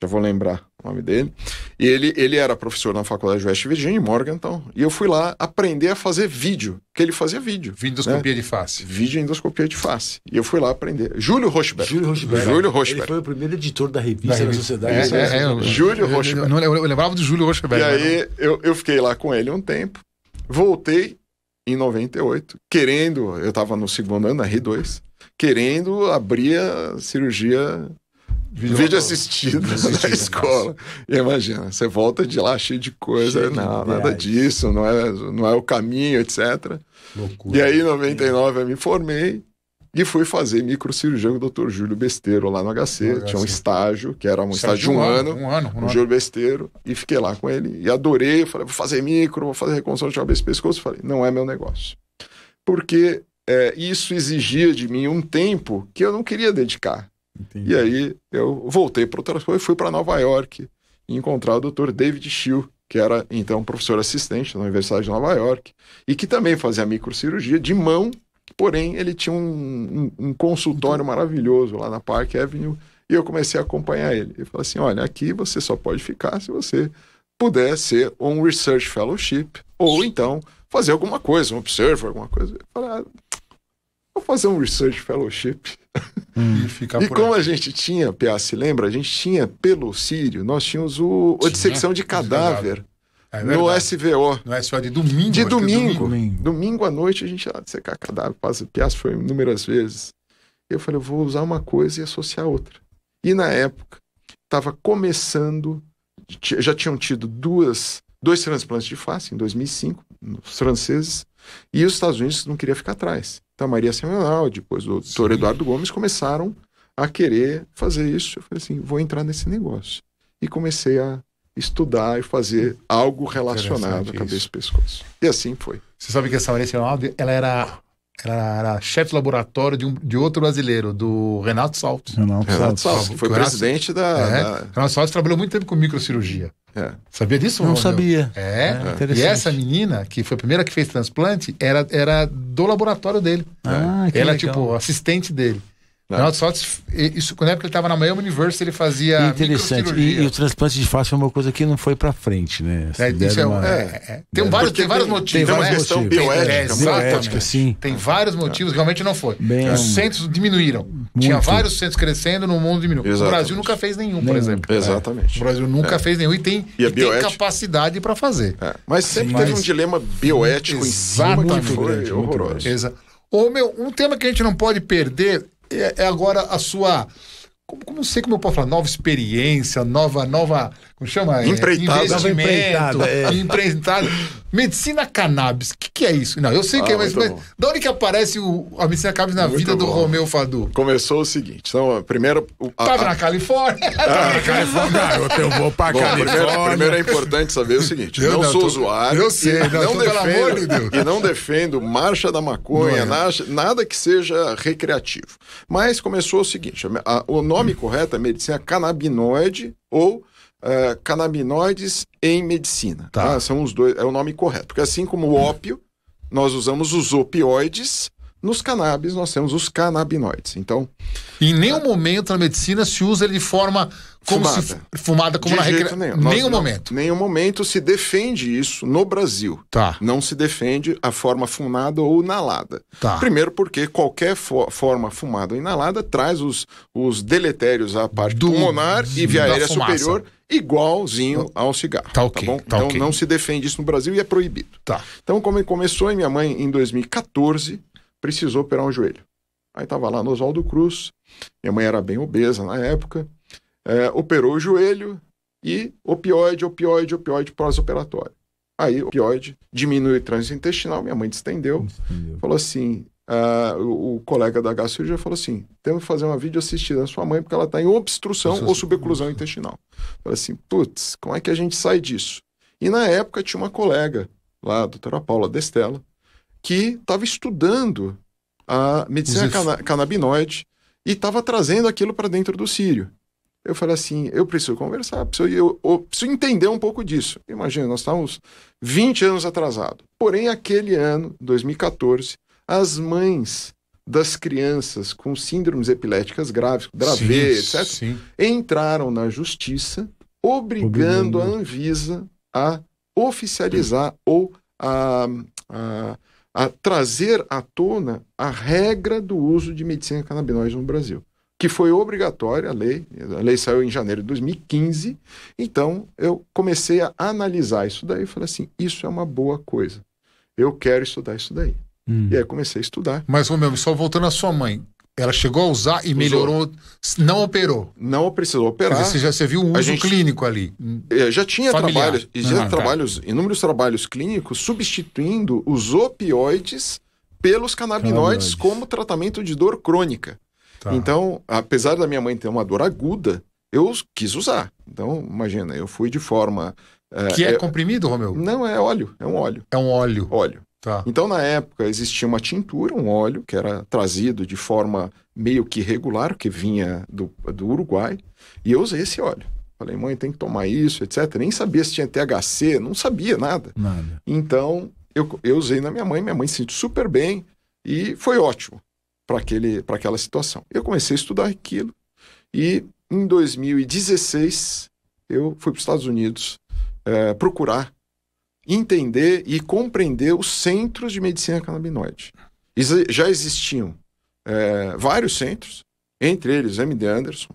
já vou lembrar o nome dele. E ele era professor na faculdade de West Virginia, em Morgantown, e eu fui lá aprender a fazer vídeo, que ele fazia vídeo. Endoscopia de face. Vídeo endoscopia de face. E eu fui lá aprender. Júlio Rochberg. Ele foi o primeiro editor da revista da Sociedade. Júlio Rochberg. Eu lembrava do Júlio Rochberg. E aí eu fiquei lá com ele um tempo, voltei em 98, eu estava no segundo ano, na R2, querendo abrir a cirurgia vídeo assistido na escola. E imagina, você volta de lá cheio de coisa, nada disso, não é o caminho, etc. Loucura. E aí, em 99, eu me formei e fui fazer microcirurgia com o Dr. Júlio Besteiro lá no HC. Tinha um estágio, que era um estágio de um ano. Com o Júlio Besteiro, e fiquei lá com ele. E adorei, falei, vou fazer micro, vou fazer reconstrução de cabeça e pescoço. Falei, não é meu negócio. Porque isso exigia de mim um tempo que eu não queria dedicar. Entendi. E aí eu voltei para o transporte e fui para Nova York e encontrar o Dr. David Schill, que era então professor assistente na Universidade de Nova York e que também fazia microcirurgia de mão, porém ele tinha um consultório maravilhoso lá na Park Avenue e eu comecei a acompanhar ele. Ele falou assim, olha, aqui você só pode ficar se você puder ser um Research Fellowship ou então fazer alguma coisa, um Observer, alguma coisa. Eu falei, vou fazer um Research Fellowship. E como a gente tinha, PA, se lembra? A gente tinha, pelo Sírio, nós tínhamos a dissecção de cadáver no SVO. No SVO de domingo. De domingo. Domingo à noite a gente ia dissecar cadáver. PA foi inúmeras vezes. Eu falei, eu vou usar uma coisa e associar outra. E na época, estava começando, já tinham tido dois transplantes de face, em 2005, os franceses, e os Estados Unidos não queriam ficar atrás. Então a Maria Semenal, depois o Dr. Eduardo Gomes começaram a querer fazer isso. Eu falei assim, vou entrar nesse negócio. E comecei a estudar e fazer algo relacionado à cabeça e pescoço. E assim foi. Você sabe que essa Maria Semenal, ela era chefe de laboratório de outro brasileiro, do Renato Salto. Renato Salto, foi presidente da... Renato Salto trabalhou muito tempo com microcirurgia. Sabia disso? Não sabia. E essa menina, que foi a primeira que fez transplante, era do laboratório dele. Ela, tipo, assistente dele. Renato Salto, isso, na época ele estava na Miami University, ele fazia interessante. E o transplante de face foi uma coisa que não foi pra frente, né? Tem vários motivos. Tem uma questão bioética. Sim. Tem vários motivos, realmente não foi. Os centros diminuíram. Tinha vários centros crescendo, no mundo diminuiu. Exatamente. O Brasil nunca fez nenhum, por exemplo. Exatamente. O Brasil nunca fez nenhum e tem capacidade para fazer. Mas sempre teve um dilema bioético em cima que foi horroroso. Um tema que a gente não pode perder é agora a sua... Não sei como eu posso falar, nova experiência, nova como chama? Empreitada. Empreitada. Medicina cannabis, o que é isso? Não, eu sei que é, mas da onde que aparece a medicina cannabis na vida do Romeu Fadu? Começou o seguinte, então, primeiro... Tava na Califórnia. Tava na Califórnia, eu vou pra Califórnia. Primeiro é importante saber o seguinte, não sou usuário. Eu sei, pelo amor de Deus. E não defendo marcha da maconha, nada que seja recreativo. Mas começou o seguinte, o nome correto é medicina canabinoide ou canabinoides em medicina. Tá? São os dois, é o nome correto. Porque assim como o ópio, nós usamos os opioides, nos cannabis nós temos os canabinoides. Então, em nenhum momento na medicina se usa ele de forma fumada como na recreação. Nenhum momento se defende isso no Brasil. Não se defende a forma fumada ou inalada. Primeiro porque qualquer forma fumada ou inalada traz os deletérios à parte pulmonar e via aérea superior igualzinho ao cigarro. Tá bom? Então não se defende isso no Brasil e é proibido. Então como começou, e minha mãe em 2014 precisou operar um joelho. Aí tava lá no Oswaldo Cruz, minha mãe era bem obesa na época, operou o joelho e opioide pós-operatório. Aí opioide diminui o trânsito intestinal, minha mãe distendeu. Falou assim, o colega da gastrocirurgia falou assim, temos que fazer uma videoassistida da sua mãe porque ela está em obstrução ou suboclusão intestinal. Falei assim, putz, como é que a gente sai disso? E na época tinha uma colega lá, a doutora Paula Destella, que estava estudando a medicina canabinoide e estava trazendo aquilo para dentro do Sírio. Eu falei assim, eu preciso conversar, eu preciso entender um pouco disso. Imagina, nós estávamos 20 anos atrasados. Porém, aquele ano, 2014, as mães das crianças com síndromes epiléticas graves, Dravet, etc., entraram na justiça obrigando a Anvisa a oficializar ou a trazer à tona a regra do uso de medicina canabinoide no Brasil, que foi obrigatória, a lei saiu em janeiro de 2015, então eu comecei a analisar isso daí e falei assim, isso é uma boa coisa, eu quero estudar isso daí. E aí comecei a estudar. Mas, Romeu, só voltando à sua mãe, ela chegou a usar e melhorou, não operou? Não precisou operar. Quer dizer, você viu o uso clínico ali? Já tinha inúmeros trabalhos clínicos substituindo os opioides pelos canabinoides como tratamento de dor crônica. Tá. Então, apesar da minha mãe ter uma dor aguda, eu quis usar. Então, imagina, eu fui de forma... Que é comprimido, Romeu? Não, é óleo. É um óleo. É um óleo. Óleo. Tá. Então, na época, existia uma tintura, um óleo, que era trazido de forma meio que regular, que vinha do Uruguai, e eu usei esse óleo. Falei, mãe, tem que tomar isso, etc. Nem sabia se tinha THC, não sabia nada. Então, eu usei na minha mãe se sentiu super bem, e foi ótimo para aquela situação. Eu comecei a estudar aquilo, e em 2016, eu fui para os Estados Unidos procurar entender e compreender os centros de medicina canabinoide. Já existiam vários centros, entre eles MD Anderson,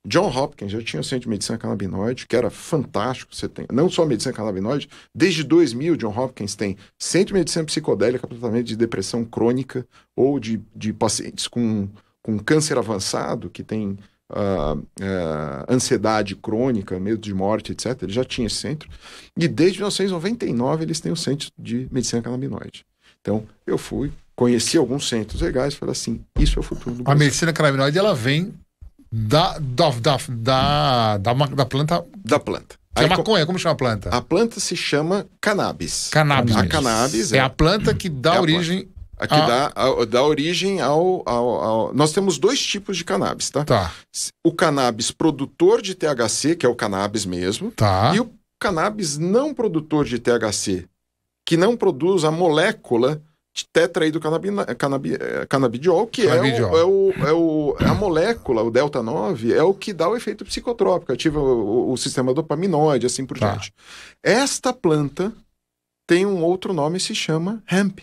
John Hopkins já tinha o centro de medicina canabinoide, que era fantástico. Você tem não só medicina canabinoide, desde 2000 John Hopkins tem centro de medicina psicodélica para tratamento de depressão crônica ou de pacientes com câncer avançado, que tem ansiedade crônica, medo de morte, etc. Ele já tinha esse centro. E desde 1999 eles têm o centro de medicina canabinoide. Então, eu conheci alguns centros legais e falei assim, isso é o futuro do Brasil. A medicina canabinoide, ela vem da planta... Da planta. Que é maconha, como chama a planta? A planta se chama cannabis. Cannabis. A cannabis é a planta que dá origem... Aqui dá origem ao... Nós temos dois tipos de cannabis, tá? Tá. O cannabis produtor de THC, que é o cannabis mesmo. Tá. E o cannabis não produtor de THC, que não produz a molécula de tetraidrocanabidiol, que é a molécula, o delta 9, é o que dá o efeito psicotrópico, ativa o sistema dopaminoide, assim por diante. Esta planta tem um outro nome, se chama hemp.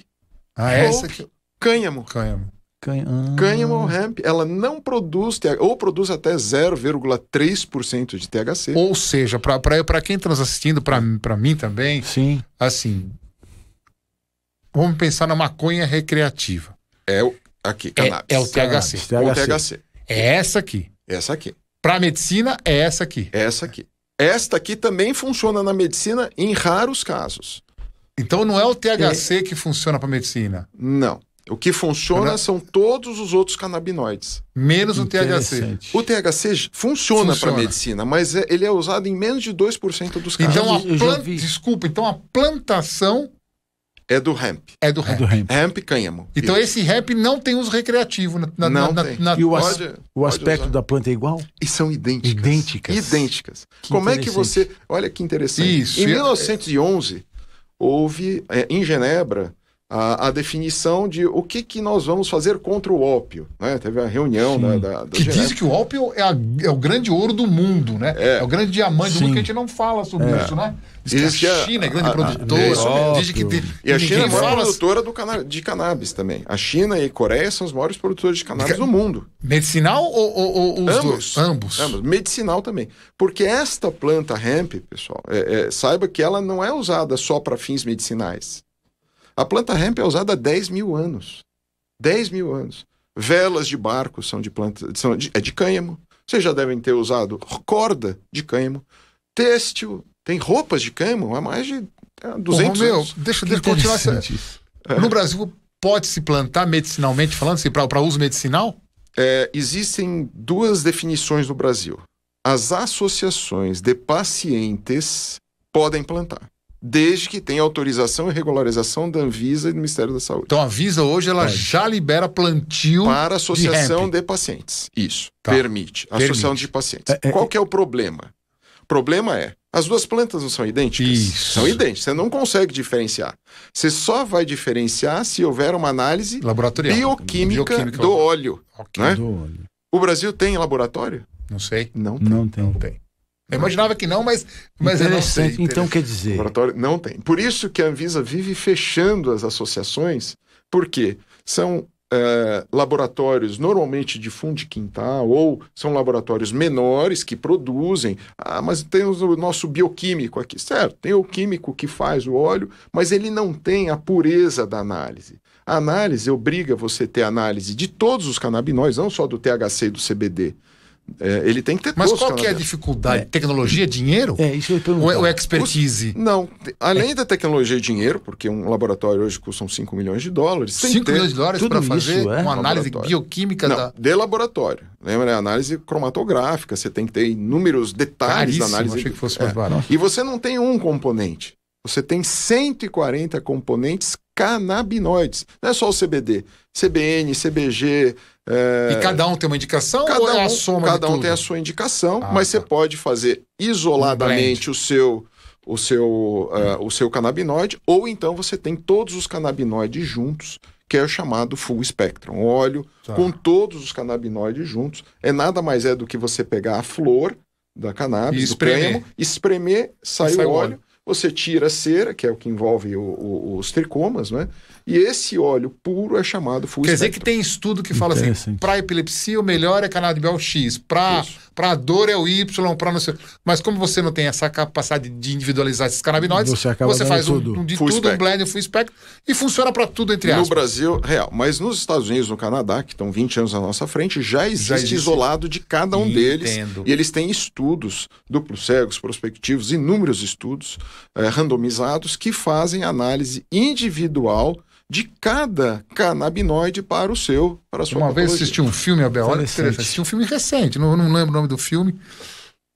Essa aqui. Cânhamo. Cânhamo hemp, ela não produz, ou produz até 0,3% de THC. Ou seja, para quem está nos assistindo, para mim também, sim. Assim, vamos pensar na maconha recreativa. Aqui, cannabis. É o THC. O THC. É essa aqui. Essa aqui. Para medicina, é essa aqui. Essa aqui. Esta aqui também funciona na medicina em raros casos. Então não é o THC que funciona para medicina? Não. O que funciona são todos os outros canabinoides. Menos o THC. O THC funciona para medicina, mas ele é usado em menos de 2% dos casos. Então então a plantação é do hemp. É do hemp. Hemp cânhamo. Então esse hemp não tem uso recreativo. Não tem. E o aspecto da planta é igual? E são idênticas. Como é que você... Olha que interessante. Isso. Em 1911... houve, em Genebra, a definição de o que nós vamos fazer contra o ópio. Né? Teve a reunião da que Genebra. Diz que o ópio é o grande ouro do mundo, né? É o grande diamante do mundo, que a gente não fala sobre isso, né? Diz que a China é grande produtora. E a China é a maior produtora de cannabis também. A China e a Coreia são os maiores produtores de cannabis do mundo. Medicinal ou os dois? Ambos. Medicinal também. Porque esta planta hemp, pessoal, saiba que ela não é usada só para fins medicinais. A planta hemp é usada há 10 mil anos. 10 mil anos. Velas de barco são de cânhamo. Vocês já devem ter usado corda de cânhamo. Têxtil, tem roupas de cânhamo há mais de 200 anos. Deixa eu continuar. No Brasil, pode-se plantar medicinalmente falando, assim, para uso medicinal? Existem duas definições no Brasil. As associações de pacientes podem plantar, desde que tenha autorização e regularização da Anvisa e do Ministério da Saúde. Então a Anvisa hoje ela já libera plantio para associação de pacientes. Isso, permite. Associação de pacientes. Qual que é o problema? O problema é, As duas plantas não são idênticas? Isso. São idênticas. Você não consegue diferenciar. Você só vai diferenciar se houver uma análise bioquímica do óleo. Okay. Né? O Brasil tem laboratório? Não sei. Não tem. Eu imaginava que não, mas eu não sei. Então quer dizer... Laboratório não tem. Por isso que a Anvisa vive fechando as associações, porque são laboratórios normalmente de fundo de quintal, ou são laboratórios menores que produzem. Mas tem o nosso bioquímico aqui. Certo, tem o químico que faz o óleo, mas ele não tem a pureza da análise. A análise obriga você a ter análise de todos os canabinoides, não só do THC e do CBD. Ele tem que ter Mas qual que é a dificuldade? Tecnologia, dinheiro? Isso eu ia perguntar. Ou expertise? Não, além da tecnologia e dinheiro, porque um laboratório hoje custa uns $5 milhões. 5 milhões de dólares para fazer uma análise bioquímica de laboratório. Lembra? Análise cromatográfica, você tem que ter inúmeros detalhes da análise. Achei que fosse mais barato. E você não tem um componente. Você tem 140 componentes canabinoides. Não é só o CBD. CBN, CBG... E cada um tem uma indicação ou é a soma Cada de um tudo? tem a sua indicação, mas você pode fazer isoladamente o seu canabinoide, ou então você tem todos os canabinoides juntos, que é o chamado full spectrum. Óleo com todos os canabinoides juntos. Nada mais do que você pegar a flor da cannabis, do cânhamo, espremer, sai o óleo. Você tira a cera, que é o que envolve os tricomas, né? E esse óleo puro é chamado full spectrum. Quer dizer que tem estudo que fala assim, para epilepsia o melhor é canabidiol X, para dor é o Y, para não sei... Mas como você não tem essa capacidade de individualizar esses canabinoides, você faz um blend, full spectrum, e funciona para tudo, entre aspas. No Brasil, real. Mas nos Estados Unidos, no Canadá, que estão 20 anos à nossa frente, já existe isolado de cada um deles. E eles têm estudos duplos cegos, prospectivos, inúmeros estudos randomizados que fazem análise individual de cada canabinoide para a sua patologia. Uma vez assisti um filme, Abel, olha que interessante, assisti um filme recente, não lembro o nome do filme,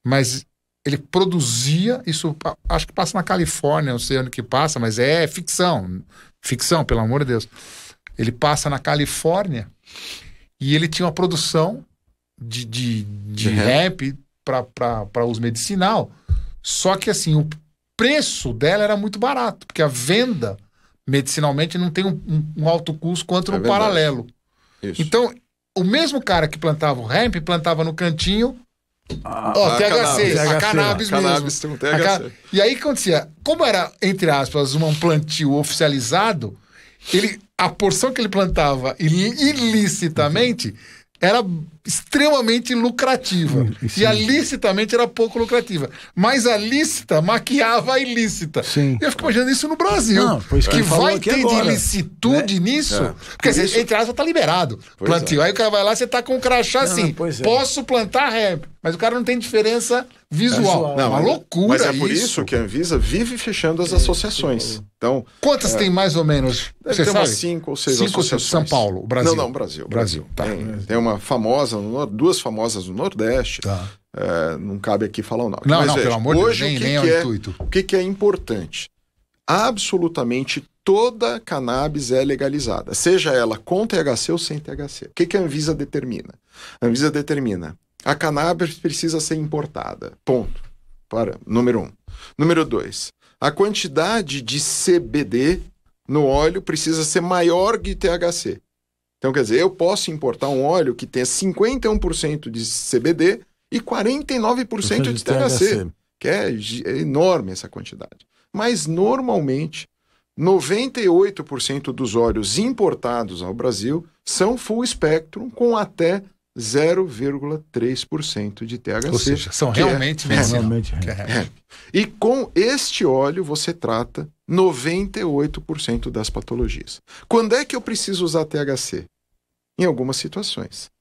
mas ele produzia, isso acho que passa na Califórnia, não sei onde que passa, mas é ficção, pelo amor de Deus. Ele passa na Califórnia e ele tinha uma produção de hemp para uso medicinal, só que assim, o preço dela era muito barato, porque a venda medicinalmente não tem um alto custo quanto no paralelo. Isso. Então, o mesmo cara que plantava o hemp, plantava no cantinho THC, a cannabis mesmo. Cannabis tem um THC. E aí o que acontecia? Como era, entre aspas, um plantio oficializado, a porção que ele plantava ilicitamente era extremamente lucrativa. E a licitamente era pouco lucrativa. Mas a lícita maquiava a ilícita. Sim. E eu fico imaginando isso no Brasil. Que vai ter de ilicitude nisso. Porque, entre aspas, tá liberado. Plantio. Aí o cara vai lá, você tá com um crachá posso plantar hemp. Mas o cara não tem diferença visual. Não, uma loucura. Mas é por isso que a Anvisa vive fechando as associações. Então, quantas tem mais ou menos? Você sabe? Umas 5 ou 6 associações. São Paulo, Brasil. Não, Brasil. Tá. Tem uma famosa, duas famosas no Nordeste. Não cabe aqui falar o nome. Não, mas, pelo amor de Deus, nem é o intuito. O que é importante? Absolutamente toda cannabis é legalizada, seja ela com THC ou sem THC. O que a Anvisa determina? A Anvisa determina: a cannabis precisa ser importada. Ponto. Número 1. Número 2. A quantidade de CBD no óleo precisa ser maior que THC. Então, quer dizer, eu posso importar um óleo que tenha 51% de CBD e 49% de THC, que é enorme essa quantidade. Mas, normalmente, 98% dos óleos importados ao Brasil são full spectrum com até 0,3% de THC. Ou seja, são realmente medicinal. E com este óleo você trata 98% das patologias. Quando é que eu preciso usar THC? Em algumas situações.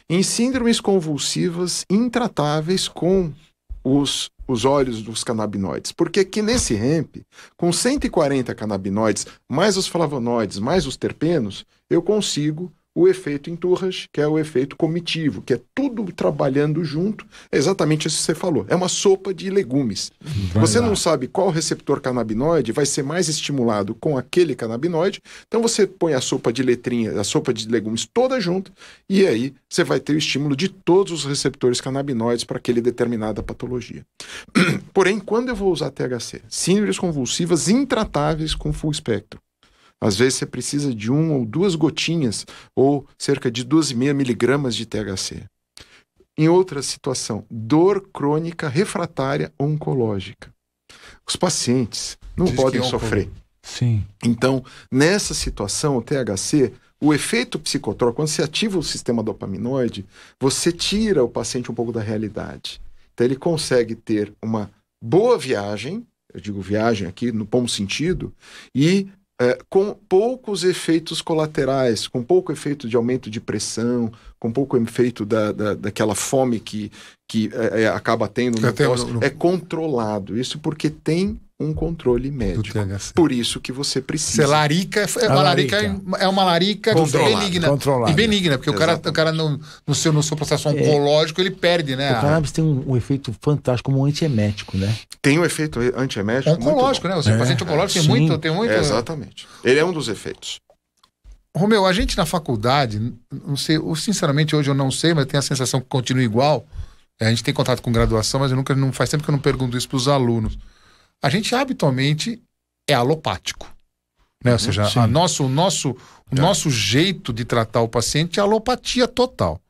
Em síndromes convulsivas intratáveis com os óleos dos canabinoides. Porque aqui nesse hemp, com 140 canabinoides, mais os flavonoides, mais os terpenos, eu consigo o efeito entourage, que é o efeito comitivo, que é tudo trabalhando junto. É exatamente isso que você falou. É uma sopa de legumes. Você não sabe qual receptor canabinoide vai ser mais estimulado com aquele canabinoide, então você põe a sopa de letrinha, a sopa de legumes toda junto, e aí você vai ter o estímulo de todos os receptores canabinoides para aquele determinada patologia. Porém, quando eu vou usar THC? Síndromes convulsivas intratáveis com full espectro. Às vezes você precisa de 1 ou 2 gotinhas ou cerca de 12,5 miligramas de THC. Em outra situação, dor crônica refratária oncológica. Os pacientes não podem sofrer. Sim. Então, nessa situação, o THC, o efeito psicotrópico, quando você ativa o sistema dopaminoide, você tira o paciente um pouco da realidade. Então, ele consegue ter uma boa viagem, eu digo viagem aqui no bom sentido, e com poucos efeitos colaterais, com pouco efeito de aumento de pressão, com pouco efeito daquela fome que acaba tendo no pós, é controlado. Isso porque tem um controle médico. Por isso que você precisa. É uma larica benigna. Controlada. E benigna, porque o cara no seu processo oncológico, ele perde, né? O cannabis tem um efeito fantástico como antiemético, né? Tem um efeito antiemético oncológico, né? O paciente oncológico tem muito... exatamente. Ele é um dos efeitos. Romeu, a gente na faculdade, não sei, sinceramente hoje eu não sei, mas tenho a sensação que continua igual. A gente tem contato com graduação, mas não faz tempo que eu não pergunto isso para os alunos. A gente habitualmente é alopático, né? Ou seja, o nosso jeito de tratar o paciente é alopatia total.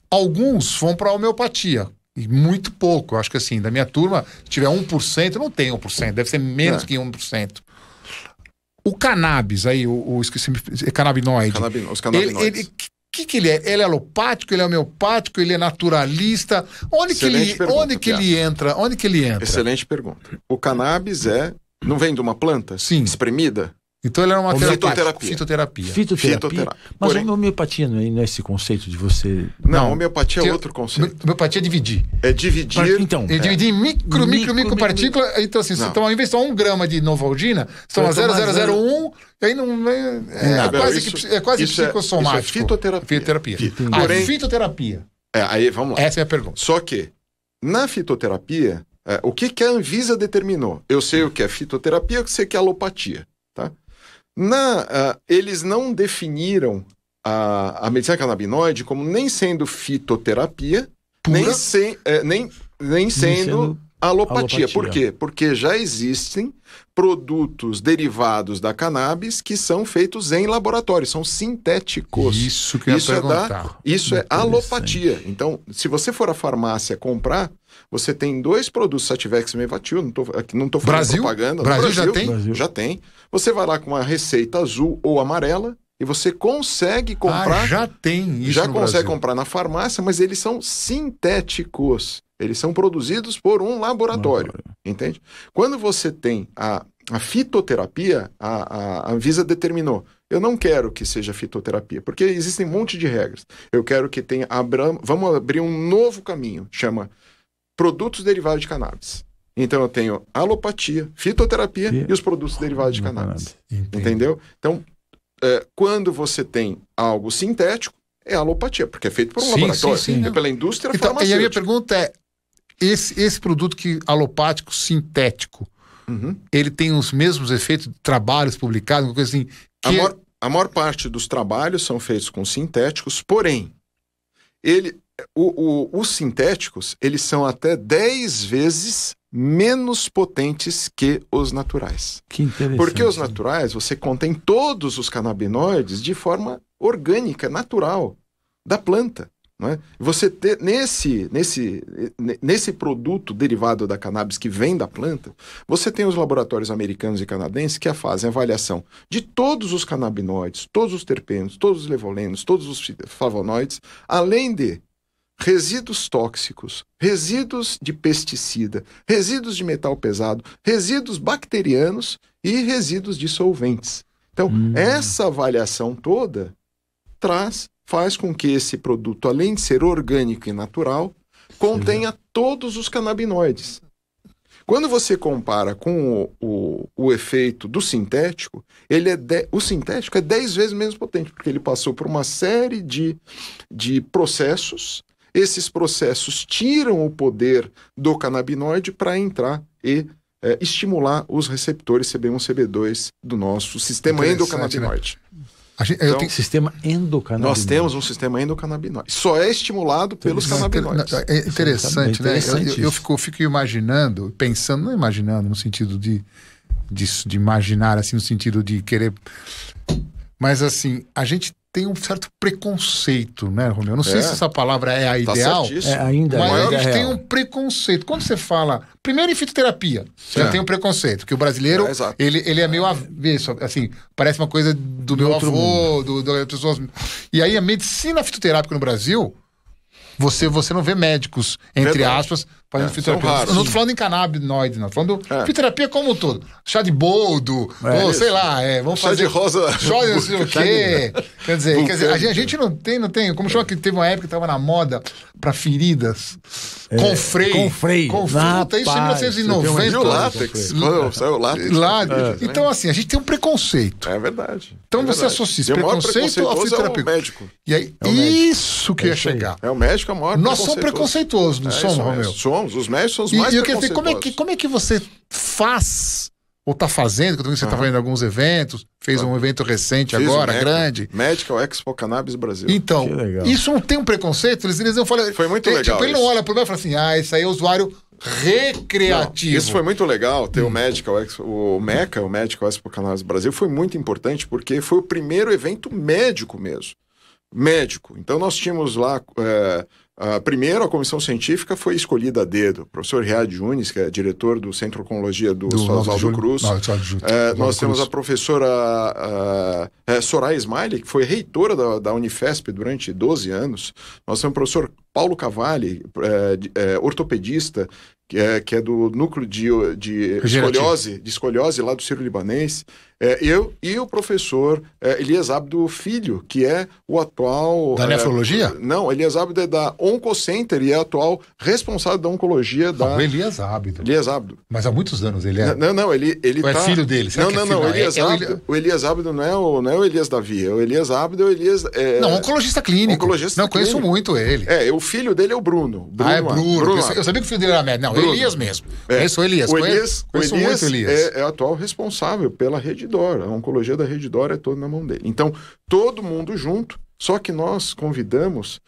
Alguns vão para a homeopatia, e muito pouco. Eu acho que assim, da minha turma, se tiver 1%, não tem 1%, deve ser menos que 1%. O cannabis aí, canabinoide. Os canabinoides. O que ele é? Ele é alopático, ele é homeopático, ele é naturalista? Onde que ele entra? Excelente pergunta. O cannabis não vem de uma planta? Sim. Espremida? Então ele é uma Fitoterapia. Mas a homeopatia não é esse conceito de você... Não, homeopatia é outro conceito. Homeopatia é dividir. É dividir... Então, dividir em micro partículas. Então assim, então, ao invés de 1 grama de Novalgina, são 0,001, aí não... É quase psicossomático. Isso é fitoterapia. Fitoterapia. Aí, vamos lá. Essa é a pergunta. Só que, na fitoterapia, o que a Anvisa determinou? Eu sei o que é fitoterapia, eu sei o que é alopatia, tá? Eles não definiram a medicina canabinoide como nem sendo fitoterapia, nem sendo alopatia. Por quê? Porque já existem produtos derivados da cannabis que são feitos em laboratório, são sintéticos. Isso que eu ia perguntar. Isso é alopatia. Então, se você for à farmácia comprar, você tem 2 produtos, Sativex e Mevatil, não estou fazendo propaganda. Brasil já tem? Já tem. Você vai lá com uma receita azul ou amarela e você consegue comprar. Já tem isso. Já consegue comprar na farmácia, mas eles são sintéticos. Eles são produzidos por um laboratório. Entende? Quando você tem a fitoterapia, a Anvisa determinou: eu não quero que seja fitoterapia, porque existem um monte de regras. Eu quero que tenha. Vamos abrir um novo caminho, chama produtos derivados de cannabis. Então eu tenho alopatia, fitoterapia e os produtos derivados de cannabis. Entendeu? Então, quando você tem algo sintético, é alopatia, porque é feito por um laboratório, é pela indústria farmacêutica. E a minha pergunta é, esse produto alopático sintético, ele tem os mesmos efeitos de trabalhos publicados, uma coisa assim? A maior parte dos trabalhos são feitos com sintéticos, porém, os sintéticos, eles são até 10 vezes menos potentes que os naturais. Que interessante. Porque os naturais, você contém todos os canabinoides de forma orgânica, natural, da planta. Não é? Você ter nesse produto derivado da cannabis que vem da planta, você tem os laboratórios americanos e canadenses que fazem avaliação de todos os canabinoides, todos os terpenos, todos os levolenos, todos os flavonoides, além de resíduos tóxicos, resíduos de pesticida, resíduos de metal pesado, resíduos bacterianos e resíduos de solventes. Então, essa avaliação toda faz com que esse produto, além de ser orgânico e natural, contenha todos os canabinoides. Quando você compara com o efeito do sintético, o sintético é 10 vezes menos potente, porque ele passou por uma série de processos. Esses processos tiram o poder do canabinoide para entrar e estimular os receptores CB1, CB2 do nosso sistema endocannabinoide. Né? Eu tenho sistema endocannabinoide. Nós temos um sistema endocannabinoide. Só é estimulado pelos canabinoides. É interessante, né? Eu fico imaginando, pensando, não imaginando no sentido de imaginar, assim, no sentido de querer... Mas, assim, a gente tem um certo preconceito, né, Romeu? Não sei se essa palavra é a ideal, mas a gente tem um preconceito. Quando você fala... Primeiro em fitoterapia, já tem um preconceito, que o brasileiro, ele é meio avesso, assim, parece uma coisa do meu avô, das pessoas... E aí a medicina fitoterápica no Brasil, você não vê médicos, entre aspas, fazendo fitoterapia. Não estou falando em canabinoides, não. Estou falando fitoterapia como um todo. Chá de boldo, ou sei lá, vamos fazer... Chá de rosa... Chá de não sei o quê. Quer dizer, a gente não tem... Como chama que teve uma época que estava na moda para feridas? Confrei. Puta, isso em 1990. E o látex. Saiu o látex. Então, assim, a gente tem um preconceito. É verdade. Então você associa esse preconceito ao fitoterapia. É o médico. E aí, isso que ia chegar. É o médico, é o maior Nós somos preconceituosos, não somos, Romeu? Somos, os médicos são os mais preconceituosos. Como é que você faz, ou está fazendo, que eu tô vendo que você está fazendo alguns eventos, fez um evento recente agora, grande. Medical Expo Cannabis Brasil. Então, isso não tem um preconceito? Eles não falam... Foi muito legal. Tipo, ele não olha pro meu e fala assim, isso aí é usuário recreativo. Isso foi muito legal, ter o Medical Expo, o MECA, o Medical Expo Cannabis Brasil, foi muito importante, porque foi o primeiro evento médico mesmo. Médico. Então nós tínhamos lá... primeiro, a comissão científica foi escolhida a dedo. O professor Riad Yunis, que é diretor do Centro de Oncologia do Oswaldo Cruz. Nós temos a professora Soraya Smiley, que foi reitora da Unifesp durante 12 anos. Nós temos o professor Paulo Cavalli, ortopedista, que é do núcleo de escoliose lá do Sírio-Libanês. Eu e o professor Elias Abdo Filho, que é o atual... Da nefrologia? Não, Elias Abdo é da Oncocenter e é atual responsável da oncologia da... O Elias Abdo. Elias Abdo. Mas há muitos anos ele é... Não, ele é filho dele? O Elias Abdo não é o Elias Davi, o Elias Abdo é o Elias... Não, oncologista clínico. Conheço muito ele. O filho dele é o Bruno. Bruno. Eu sabia que o filho dele era médico. Não, Bruno. Elias mesmo. Conheço o Elias. Conheço muito o Elias. É atual responsável pela Redditor. A oncologia da Redditor é toda na mão dele. Então, todo mundo junto, só que nós convidamos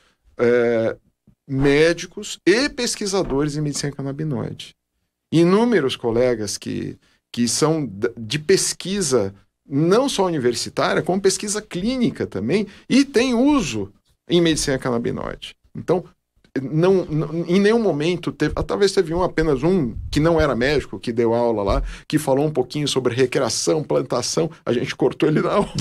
médicos e pesquisadores em medicina canabinoide. Inúmeros colegas que são de pesquisa não só universitária, como pesquisa clínica também, e tem uso em medicina canabinoide. Então, em nenhum momento talvez teve apenas um que não era médico, que deu aula lá, que falou um pouquinho sobre recreação, plantação, a gente cortou ele na hora.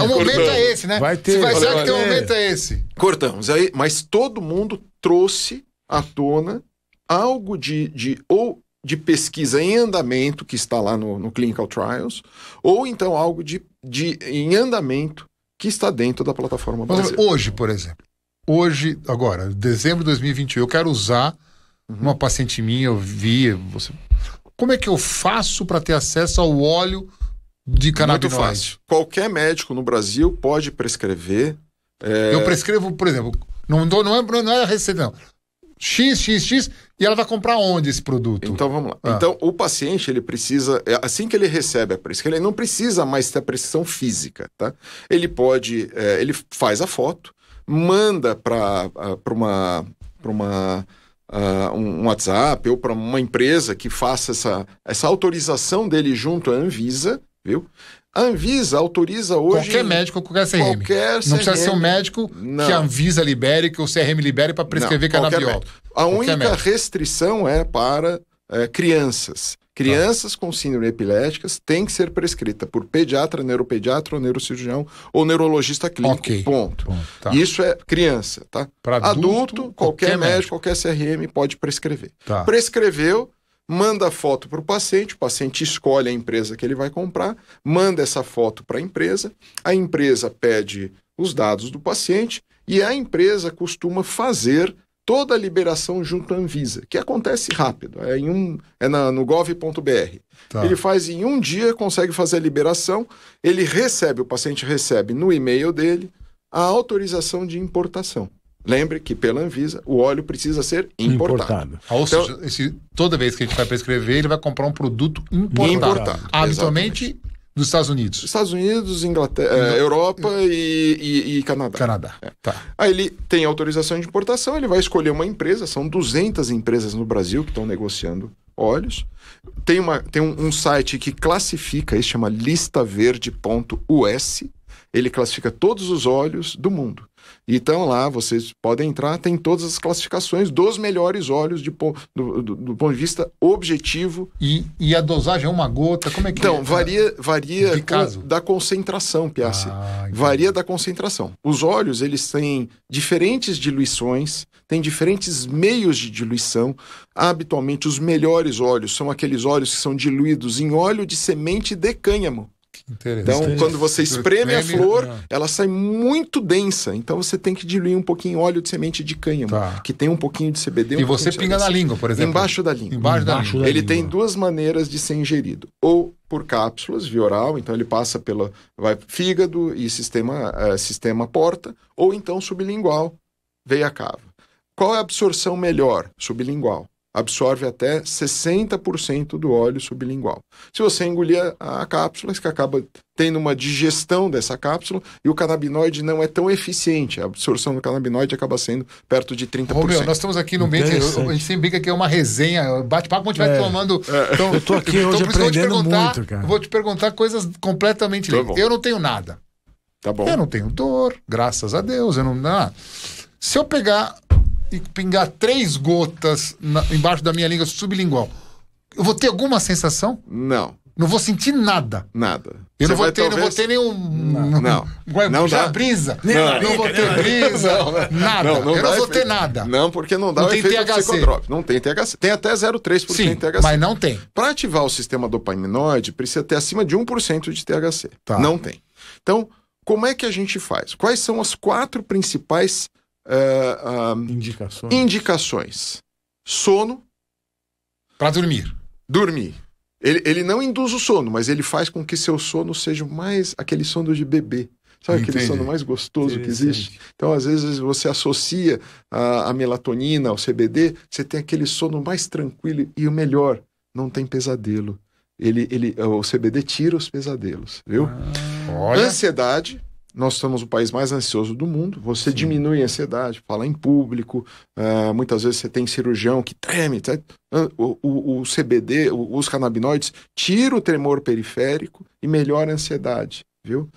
O momento é esse, né? Se vai ser que tem um momento é esse. Cortamos, mas todo mundo trouxe à tona algo de pesquisa em andamento, que está lá no Clinical Trials, ou então algo em andamento que está dentro da plataforma brasileira. Hoje, por exemplo, agora, dezembro de 2021, eu quero usar uma paciente minha, eu vi, como é que eu faço para ter acesso ao óleo de canabinoide? Muito fácil. Qualquer médico no Brasil pode prescrever. Eu prescrevo, por exemplo, não é a receita, não. X, e ela vai comprar onde esse produto? Então vamos lá. Então o paciente, ele precisa, assim que ele recebe a prescrição, ele não precisa mais ter a prescrição física, tá? Ele pode, ele faz a foto, manda para um WhatsApp ou para uma empresa que faça essa autorização dele junto à Anvisa, viu? A Anvisa autoriza hoje... Qualquer médico, qualquer CRM. Não precisa ser um médico que a Anvisa libere, que o CRM libere para prescrever canabiol. A única restrição é para crianças. Crianças com síndrome epiléticas têm que ser prescrita por pediatra, neuropediatra, ou neurocirurgião ou neurologista clínico. Ponto. Tá. Isso é criança, tá? Para adulto, qualquer médico, qualquer CRM pode prescrever. Tá. Prescreveu, manda a foto para o paciente escolhe a empresa que ele vai comprar, manda essa foto para a empresa pede os dados do paciente e a empresa costuma fazer toda a liberação junto à Anvisa, que acontece rápido, no gov.br. Tá. Ele faz em um dia, consegue fazer a liberação, o paciente recebe no e-mail dele a autorização de importação. Lembre que pela Anvisa o óleo precisa ser importado. Ou seja, toda vez que a gente vai prescrever, ele vai comprar um produto importado. Habitualmente exatamente. Dos Estados Unidos. Estados Unidos, Inglaterra, Europa e Canadá. Tá. Aí ele tem autorização de importação, ele vai escolher uma empresa, são 200 empresas no Brasil que estão negociando óleos. Tem um site que classifica, isso chama listaverde.us, ele classifica todos os óleos do mundo. Então lá vocês podem entrar, tem todas as classificações dos melhores óleos do ponto de vista objetivo. E a dosagem é uma gota? Como é que então, varia da concentração, Piassi. Varia da concentração. Os óleos, eles têm diferentes diluições, têm diferentes meios de diluição. Habitualmente, os melhores óleos são aqueles óleos que são diluídos em óleo de semente de cânhamo. Então, quando você espreme a flor, ela sai muito densa. Então, você tem que diluir um pouquinho óleo de semente de cânhamo, que tem um pouquinho de CBD. E você pinga na língua, por exemplo? Embaixo da língua. Ele tem duas maneiras de ser ingerido. Ou por cápsulas, via oral, então ele passa pelo fígado e sistema porta, ou então sublingual, veia cava. Qual é a absorção melhor? Sublingual. Absorve até 60% do óleo sublingual. Se você engolir a cápsula, você acaba tendo uma digestão dessa cápsula e o canabinoide não é tão eficiente. A absorção do canabinoide acaba sendo perto de 30%. Nós estamos aqui no ambiente, a gente sempre brinca que é uma resenha, bate-papo, quando estiver tomando... Então, eu tô aqui hoje aprendendo muito, cara. Eu vou te perguntar coisas completamente livres. Eu não tenho nada. Tá bom. Eu não tenho dor, graças a Deus. Se eu pegar... e pingar 3 gotas embaixo da minha língua sublingual, eu vou ter alguma sensação? Não. Não vou sentir nada. Nada. Eu não vou ter nenhum... Não dá brisa. Não vou ter brisa. Nada. Eu não vou ter nada. Não, porque não dá o efeito psicotrópico. Não tem THC. Tem até 0,3% de THC. Mas não tem. Para ativar o sistema dopaminoide, precisa ter acima de 1% de THC. Tá. Não tem. Então, como é que a gente faz? Quais são as 4 principais indicações? Sono. Para dormir. Ele não induz o sono, mas ele faz com que seu sono seja mais aquele sono de bebê. Sabe aquele sono mais gostoso que existe? Então, às vezes, você associa a melatonina, ao CBD, você tem aquele sono mais tranquilo e o melhor, não tem pesadelo. O CBD tira os pesadelos, viu? Ansiedade. Nós somos o país mais ansioso do mundo. Você diminui a ansiedade, fala em público. Muitas vezes você tem cirurgião que treme. Tá? O CBD, os canabinoides, tira o tremor periférico e melhora a ansiedade, viu?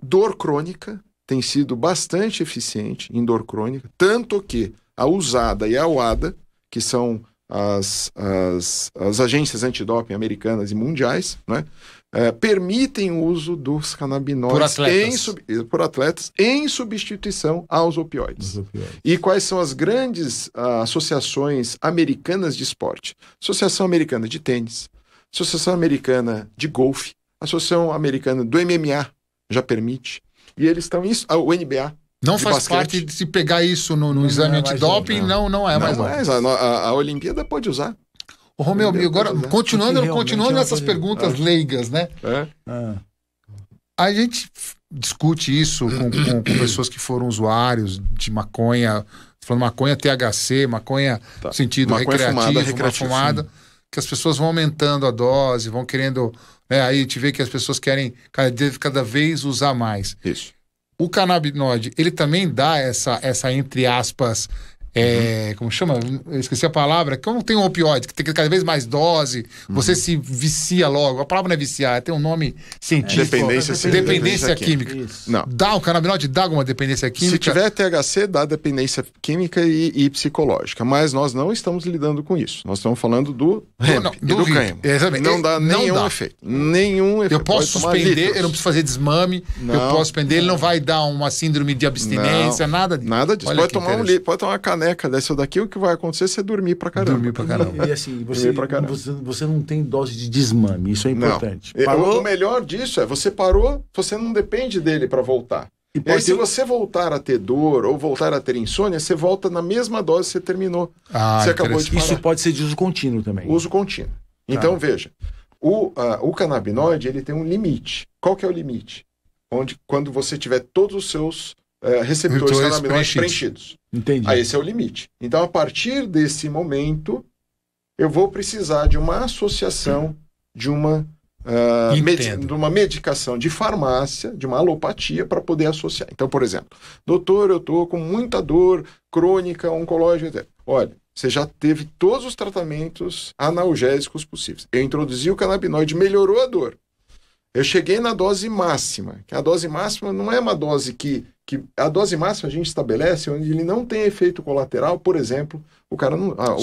Dor crônica tem sido bastante eficiente em dor crônica. Tanto que a USADA e a UADA, que são as agências antidoping americanas e mundiais, né? Permitem o uso dos canabinoides por atletas em substituição aos opioides. E quais são as grandes associações americanas de esporte? Associação Americana de Tênis, Associação Americana de Golfe, Associação Americana do MMA já permite. E eles estão o NBA. Não faz basquete. Parte de se pegar isso no exame antidoping, não é mais. A Olimpíada pode usar. Ô, Romeu, agora, continuando essas perguntas leigas, né? A gente discute isso com pessoas que foram usuários de maconha, falando maconha THC, maconha no sentido maconha recreativo, fumada, que as pessoas vão aumentando a dose, vão querendo... aí a gente vê que as pessoas querem cada vez usar mais. Isso. O canabinoide, ele também dá essa entre aspas... como chama? Eu esqueci a palavra. Como tem um opioide, que tem cada vez mais dose, você se vicia logo. A palavra não é viciar, tem um nome científico. Dependência química. Não. O canabinoide dá alguma dependência química? Se tiver THC, dá dependência química e psicológica. Mas nós não estamos lidando com isso. Nós estamos falando do hemp e do cânhamo. Não dá nenhum efeito. Nenhum efeito. Eu posso suspender, eu não preciso fazer desmame, eu posso suspender, ele não vai dar uma síndrome de abstinência, nada disso. Nada disso. Pode tomar uma caneca dessa daqui, o que vai acontecer é você dormir pra caramba. E assim, você não tem dose de desmame, isso é importante. O melhor disso é, você parou, você não depende dele pra voltar. E aí, se você voltar a ter dor ou voltar a ter insônia, você volta na mesma dose que você terminou. Você acabou de parar. Isso pode ser de uso contínuo também. Uso contínuo. Então, veja, o canabinoide ele tem um limite. Qual que é o limite? Quando você tiver todos os seus receptores canabinoides preenchidos. Entendi. Aí esse é o limite. Então, a partir desse momento, eu vou precisar de uma associação de uma medicação de farmácia, de uma alopatia, para poder associar. Então, por exemplo, doutor, eu estou com muita dor crônica, oncológica. Olha, você já teve todos os tratamentos analgésicos possíveis. Eu introduzi o canabinoide, melhorou a dor. Eu cheguei na dose máxima, que a dose máxima não é uma dose que a dose máxima a gente estabelece onde ele não tem efeito colateral, por exemplo, o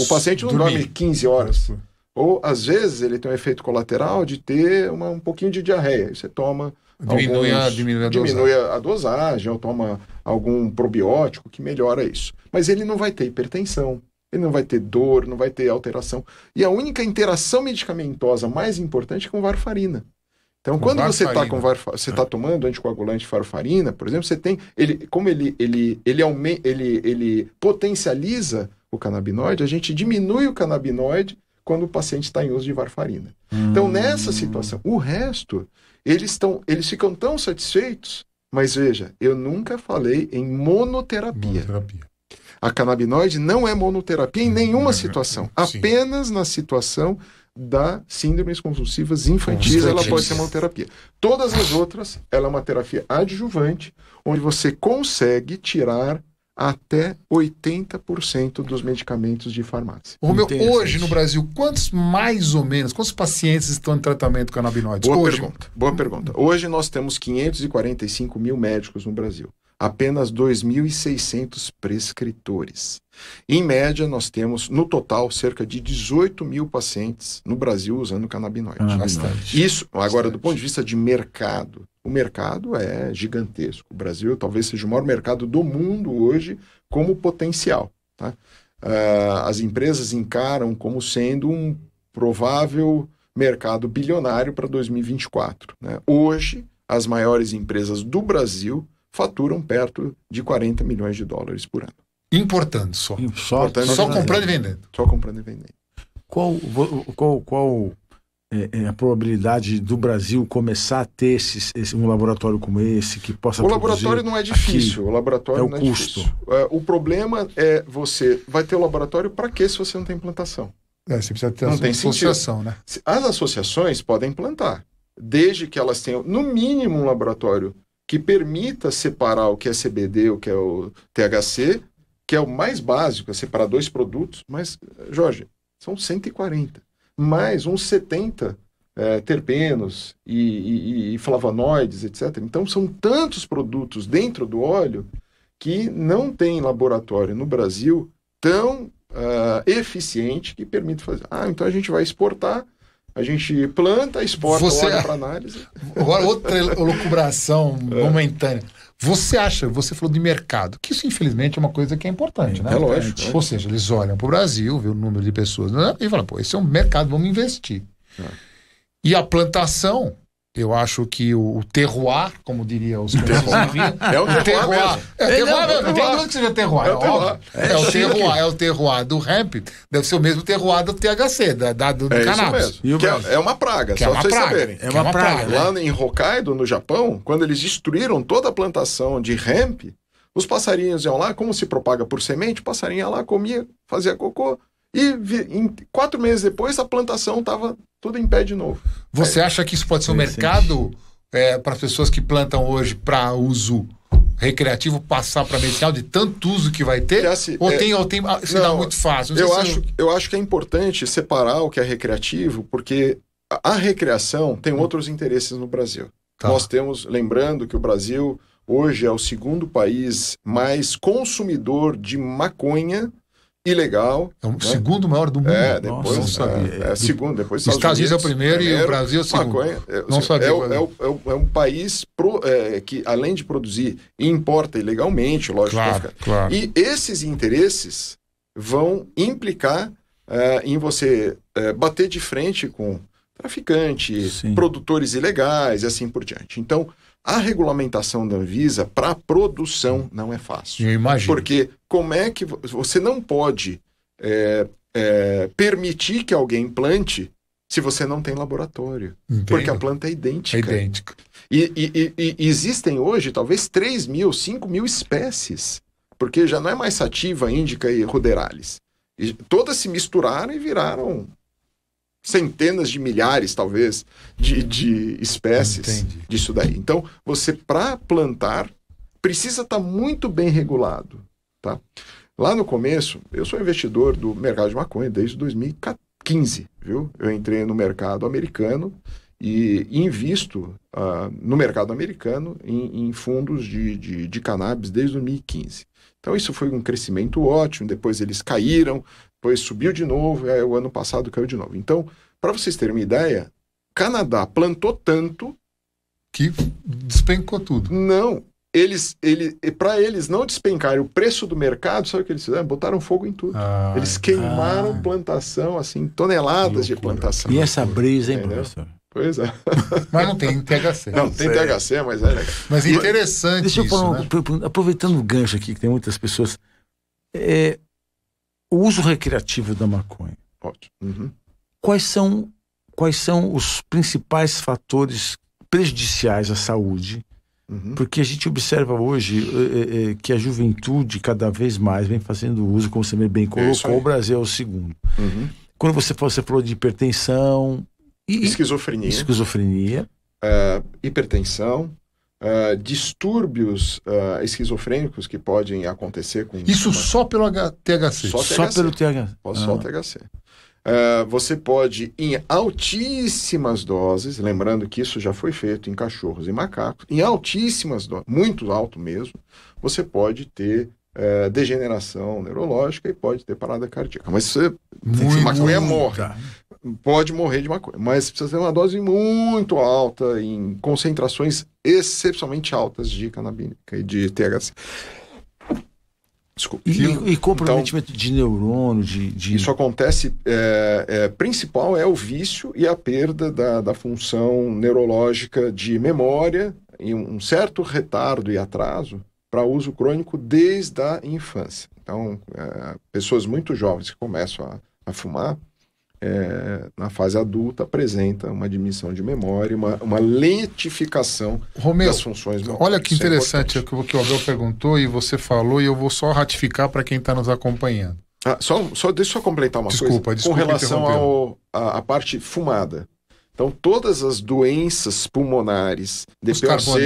paciente não dorme 15 horas. Ou, às vezes, ele tem um efeito colateral de ter um pouquinho de diarreia. Você toma diminui a dosagem, ou toma algum probiótico que melhora isso. Mas ele não vai ter hipertensão, ele não vai ter dor, não vai ter alteração. E a única interação medicamentosa mais importante é com varfarina. Então, quando você está tomando anticoagulante varfarina, por exemplo, você tem ele potencializa o canabinoide, a gente diminui o canabinoide quando o paciente está em uso de varfarina. Então, nessa situação, o resto, eles ficam tão satisfeitos, mas veja, eu nunca falei em monoterapia. A canabinoide não é monoterapia em nenhuma situação, apenas na situação da síndromes convulsivas infantis, ela pode ser monoterapia. Todas as outras, ela é uma terapia adjuvante, onde você consegue tirar até 80% dos medicamentos de farmácia. Hoje no Brasil, quantos pacientes estão em tratamento com canabinoides? Boa pergunta. Hoje nós temos 545 mil médicos no Brasil. Apenas 2.600 prescritores. Em média, nós temos, no total, cerca de 18 mil pacientes no Brasil usando canabinoide. Isso, agora, do ponto de vista de mercado, o mercado é gigantesco. O Brasil talvez seja o maior mercado do mundo hoje como potencial. Tá? As empresas encaram como sendo um provável mercado bilionário para 2024. Né? Hoje, as maiores empresas do Brasil faturam perto de 40 milhões de dólares por ano. Importando só. Só comprando e vendendo. Só comprando e vendendo. Qual é a probabilidade do Brasil começar a ter um laboratório como esse que possa produzir? O laboratório não é difícil. Aqui? O laboratório não é custo. Difícil. O problema é você vai ter o laboratório para quê se você não tem implantação? Você precisa ter uma associação, né? As associações podem implantar, desde que elas tenham, no mínimo, um laboratório que permita separar o que é CBD, o que é o THC, que é o mais básico, é separar dois produtos. Mas, Jorge, são 140. Mais uns 70 terpenos e flavonoides, etc. Então, são tantos produtos dentro do óleo que não tem laboratório no Brasil tão eficiente que permite fazer. Então a gente vai exportar. A gente planta, exporta o óleo para análise. Agora, outra lucubração momentânea. Você falou de mercado, que isso, infelizmente, é uma coisa que é importante, né? É lógico. Ou seja, eles olham para o Brasil, vê o número de pessoas, né? E falam, esse é um mercado, vamos investir. E a plantação, eu acho que o terroir, como diria os franceses, é o terroir. Não tem dúvida que seja terroir. É o terroir do hemp, deve ser o mesmo terroir do THC, do cannabis. É uma praga, só pra vocês saberem. É uma praga. Lá em Hokkaido, no Japão, quando eles destruíram toda a plantação de hemp, os passarinhos iam lá, como se propaga por semente, o passarinho ia lá, comia, fazia cocô, e 4 meses depois a plantação estava tudo em pé de novo. Você acha que isso pode ser um mercado para as pessoas que plantam hoje para uso recreativo passar para medicinal, de tanto uso que vai ter? Dá muito fácil? Eu acho que é importante separar o que é recreativo, porque a recreação tem outros interesses no Brasil. Nós temos, lembrando que o Brasil hoje é o segundo país mais consumidor de maconha ilegal. É o segundo maior do mundo. Depois não sabia. Segundo, depois os Estados Unidos é o primeiro e o Brasil é o segundo. Maconha, não sabia. É um país que, além de produzir, importa ilegalmente, lógico. Claro. E esses interesses vão implicar em você bater de frente com traficante, produtores ilegais e assim por diante. Então, A regulamentação da Anvisa para produção não é fácil. Eu imagino. Porque como é que você não pode permitir que alguém plante se você não tem laboratório? Entendo. Porque a planta é idêntica. É idêntica. E existem hoje talvez 3.000, 5.000 espécies, porque já não é mais sativa, índica e ruderalis. E todas se misturaram e viraram centenas de milhares, talvez, de espécies disso daí. Então, você, para plantar, precisa estar muito bem regulado. Tá? Lá no começo, eu sou investidor do mercado de maconha desde 2015, viu? Eu entrei no mercado americano e invisto no mercado americano em fundos de cannabis desde 2015. Então isso foi um crescimento ótimo, depois eles caíram, depois subiu de novo, o ano passado caiu de novo. Então, para vocês terem uma ideia, Canadá plantou tanto que despencou tudo. Não, para eles não despencarem o preço do mercado, sabe o que eles fizeram? Botaram fogo em tudo. Eles queimaram plantação, assim, toneladas de plantação. E essa brisa, hein, professor? Pois é. Mas não tem THC. Não, tem THC, mas é legal. Mas é interessante. Deixa eu falar, né? Aproveitando o gancho aqui, que tem muitas pessoas. O uso recreativo da maconha. Ótimo. Uhum. Quais são os principais fatores prejudiciais à saúde? Uhum. Porque a gente observa hoje que a juventude cada vez mais vem fazendo uso, como você bem colocou, o Brasil é o segundo. Uhum. Quando você falou de hipertensão... Esquizofrenia. Hipertensão, distúrbios esquizofrênicos que podem acontecer com... Isso só pelo THC? Só pelo THC. Só o THC. Você pode, em altíssimas doses, lembrando que isso já foi feito em cachorros e macacos, em altíssimas doses, muito alto mesmo, você pode ter degeneração neurológica e pode ter parada cardíaca. Mas você, maconha morre. Pode morrer de maconha, mas precisa ter uma dose muito alta, em concentrações excepcionalmente altas de canabínica e de THC. Desculpa. E comprometimento de neurônio, Isso acontece, principal é o vício e a perda da função neurológica de memória e um certo retardo e atraso para uso crônico desde a infância. Então, pessoas muito jovens que começam a fumar, na fase adulta, apresenta uma diminuição de memória, uma lentificação das funções motoras. Olha que interessante o que o Abel perguntou e você falou, e eu vou só ratificar para quem está nos acompanhando. Deixa eu completar uma coisa. Com relação à parte fumada. Então, todas as doenças pulmonares, DPOC,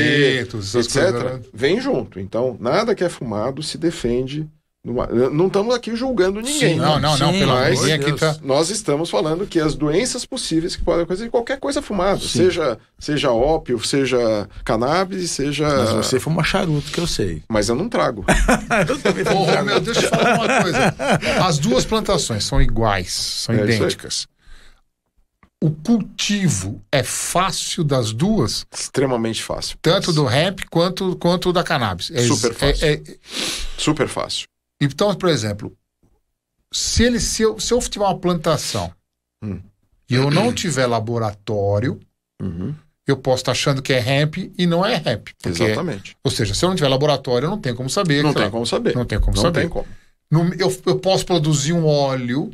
etc., vêm junto. Então, nada que é fumado se defende. Não estamos aqui julgando ninguém. Sim, não, pelo amor de Deus. Nós estamos falando que as doenças possíveis que podem acontecer, qualquer coisa fumada, seja ópio, seja cannabis, seja... Mas você fuma charuto, que eu sei. Mas eu não trago. Meu Deus, deixa eu falar uma coisa. As duas plantações são iguais, são idênticas. O cultivo é fácil das duas? Extremamente fácil. Tanto do hemp quanto da cannabis. Super fácil. Super fácil. Então, por exemplo, se eu tiver uma plantação e eu não tiver laboratório, eu posso estar achando que é hemp e não é hemp. Exatamente. Ou seja, se eu não tiver laboratório, eu não tenho como saber. Não tem como saber. Eu posso produzir um óleo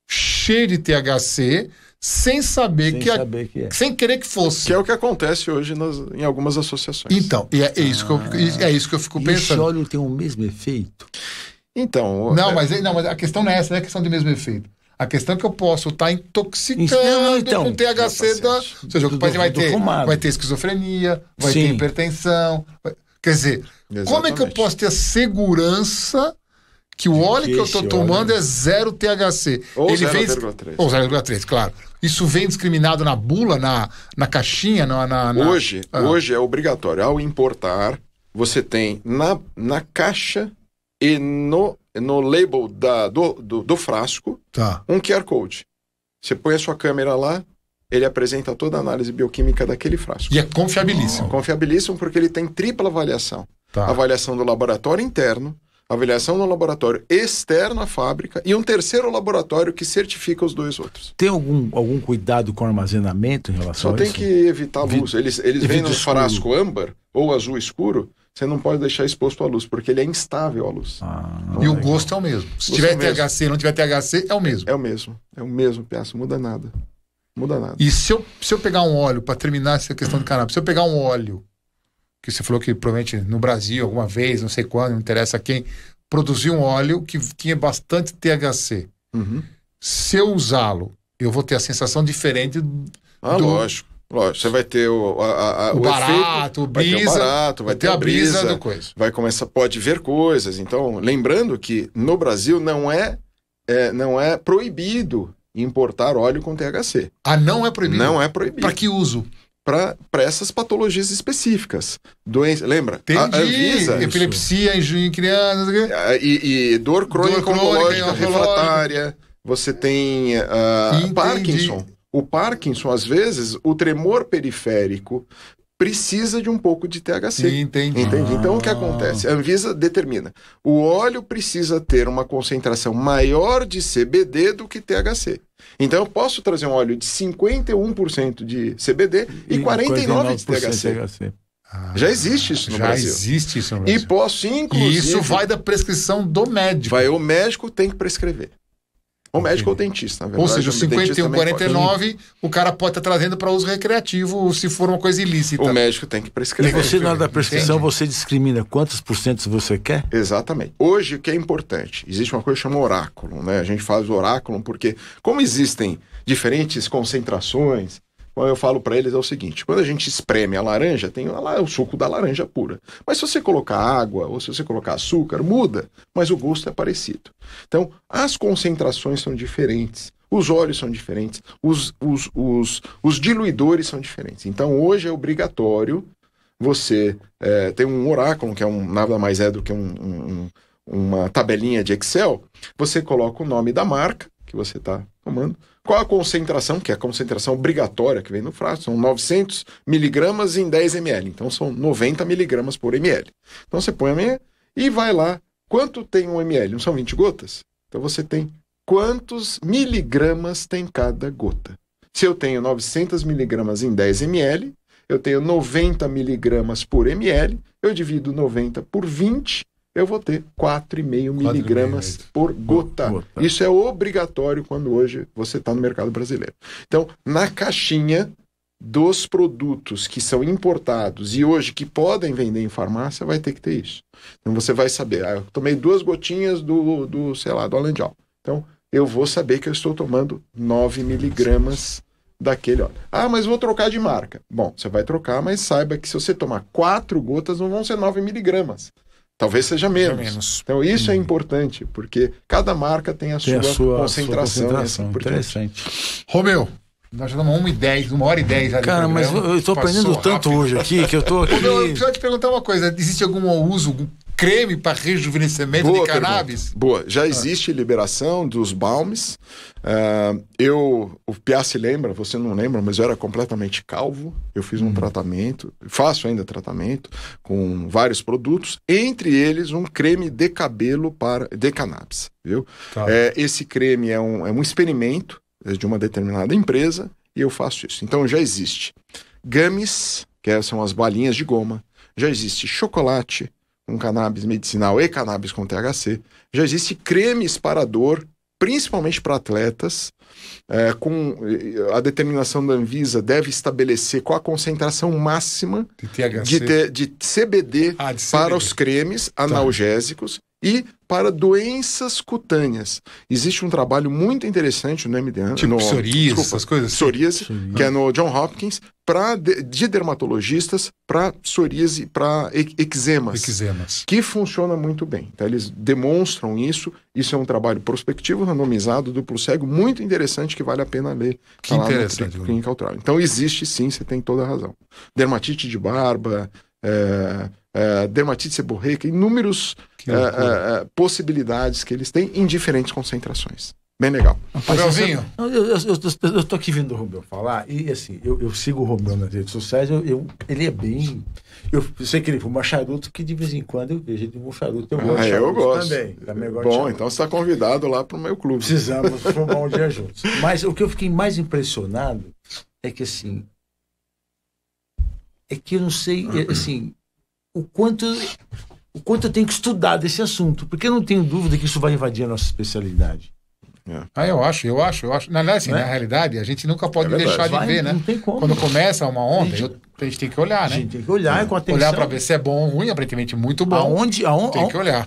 cheio de THC sem saber que é. Sem querer que fosse. Que é o que acontece hoje em algumas associações. Então, é isso que eu fico pensando. Esse óleo tem o mesmo efeito? Então... Mas a questão não é essa, não é questão do mesmo efeito. A questão é que eu posso estar intoxicando com THC ou seja, vai ter esquizofrenia, vai ter hipertensão. Quer dizer, como é que eu posso ter a segurança que o óleo que eu estou tomando é 0 THC? Ou 0,3. Ou 0,3, claro. Isso vem discriminado na bula, na caixinha? Hoje é obrigatório. Ao importar, você tem na caixa e no label do frasco um QR Code. Você põe a sua câmera lá, ele apresenta toda a análise bioquímica daquele frasco. E é confiabilíssimo. Confiabilíssimo porque ele tem tripla avaliação. Avaliação do laboratório interno, avaliação no laboratório externo à fábrica e um terceiro laboratório que certifica os dois outros. Tem algum cuidado com armazenamento em relação a isso? Só tem que evitar a luz. Eles vêm no frasco âmbar ou azul escuro, você não pode deixar exposto à luz, porque ele é instável à luz. E o gosto é o mesmo. Se tiver THC e não tiver THC, é o mesmo. É o mesmo, Piazza, muda nada. Muda nada. E se eu pegar um óleo, para terminar essa questão do cannabis, se eu pegar um óleo, que você falou que provavelmente no Brasil, alguma vez, não sei quando, não interessa quem, produziu um óleo que tinha bastante THC. Se eu usá-lo, eu vou ter a sensação diferente Lógico. Você vai ter o barato, efeito, vai ter a brisa do coisa. Pode ver coisas. Então, lembrando que no Brasil não é proibido importar óleo com THC. Não é proibido? Não é proibido. Para que uso? Para essas patologias específicas. Doença, lembra? Entendi. A Anvisa, epilepsia em crianças. E dor crônica oncológica refratária. Você tem Parkinson. O Parkinson, às vezes, o tremor periférico precisa de um pouco de THC. Entendi. Então, o que acontece? A Anvisa determina. O óleo precisa ter uma concentração maior de CBD do que THC. Então, eu posso trazer um óleo de 51% de CBD e 49% de THC. Já existe isso no Brasil. Já existe isso no Brasil. E posso, inclusive... E isso vai da prescrição do médico. O médico tem que prescrever. O médico ou o dentista, na verdade. Ou seja, o 51, 49, o cara pode estar trazendo para uso recreativo se for uma coisa ilícita. O médico tem que prescrever. E você, na hora da prescrição, você discrimina quantos % você quer? Exatamente. Hoje, o que é importante? Existe uma coisa que chama oráculo, né? A gente faz o oráculo porque, como existem diferentes concentrações, quando eu falo para eles é o seguinte: quando a gente espreme a laranja, tem lá o suco da laranja pura. Mas se você colocar água ou se você colocar açúcar, muda, mas o gosto é parecido. Então, as concentrações são diferentes, os óleos são diferentes, os diluidores são diferentes. Então, hoje é obrigatório você ter um oráculo, que nada mais é do que uma tabelinha de Excel. Você coloca o nome da marca que você está tomando, qual a concentração, que é a concentração obrigatória que vem no frasco, são 900 miligramas em 10 ml, então são 90 miligramas por ml. Então você põe a minha e vai lá, quanto tem um ml? Não são 20 gotas? Então você tem quantos miligramas tem cada gota. Se eu tenho 900 miligramas em 10 ml, eu tenho 90 miligramas por ml, eu divido 90 por 20, eu vou ter 4,5 miligramas por gota. Isso é obrigatório quando hoje você está no mercado brasileiro. Então, na caixinha dos produtos que são importados e hoje que podem vender em farmácia, vai ter que ter isso. Então, você vai saber, eu tomei 2 gotinhas do Alendial. Então, eu vou saber que eu estou tomando 9 miligramas daquele óleo. Mas vou trocar de marca. Bom, você vai trocar, mas saiba que se você tomar 4 gotas, não vão ser 9 miligramas. Talvez seja menos. Então isso é importante, porque cada marca tem a sua concentração. Interessante. Romeu, nós já estamos 1h10. Cara, mas eu estou aprendendo tanto hoje aqui, que eu estou aqui... Romeu, eu preciso te perguntar uma coisa. Existe algum uso, algum creme para rejuvenescimento de cannabis? Boa. Já existe liberação dos balmes. O Piazza lembra, você não lembra, mas eu era completamente calvo. Eu fiz um tratamento, faço ainda tratamento com vários produtos, entre eles um creme de cabelo de cannabis, viu? Tá. Esse creme é um experimento de uma determinada empresa e eu faço isso. Então já existe gummies, que são as balinhas de goma, já existe chocolate com cannabis medicinal e cannabis com THC, já existe cremes para dor, principalmente para atletas, com a determinação da Anvisa deve estabelecer qual a concentração máxima de CBD para os cremes analgésicos e para doenças cutâneas. Existe um trabalho muito interessante no MD tipo psoríase, essas coisas assim. Psoríase, que é no John Hopkins, de dermatologistas para psoríase, para eczemas, que funciona muito bem. Então, eles demonstram isso. Isso é um trabalho prospectivo, randomizado, duplo cego, muito interessante, que vale a pena ler. Que interessante. Clinical Trial. Então, existe sim, você tem toda a razão. Dermatite de barba, dermatite seborreica, inúmeros possibilidades que eles têm em diferentes concentrações. bem legal. Romelzinho? Eu tô aqui vendo o Romeu falar, e assim, eu sigo o Romeu nas redes sociais, ele é bem... Eu sei que ele fuma charuto, que de vez em quando eu vejo ele fumar charuto. Eu gosto. Também gosto. Bom, então você está convidado lá para o meu clube. Precisamos fumar um dia juntos. Mas o que eu fiquei mais impressionado é que, assim... É que eu não sei, assim... O quanto eu tenho que estudar desse assunto, porque eu não tenho dúvida que isso vai invadir a nossa especialidade. Eu acho. Na realidade, a gente nunca pode deixar de ver, né? Não tem como. Quando começa uma onda, a gente tem que olhar, né? A gente tem que olhar com atenção. Olhar para ver se é bom ou ruim, aparentemente muito bom. Tem que olhar.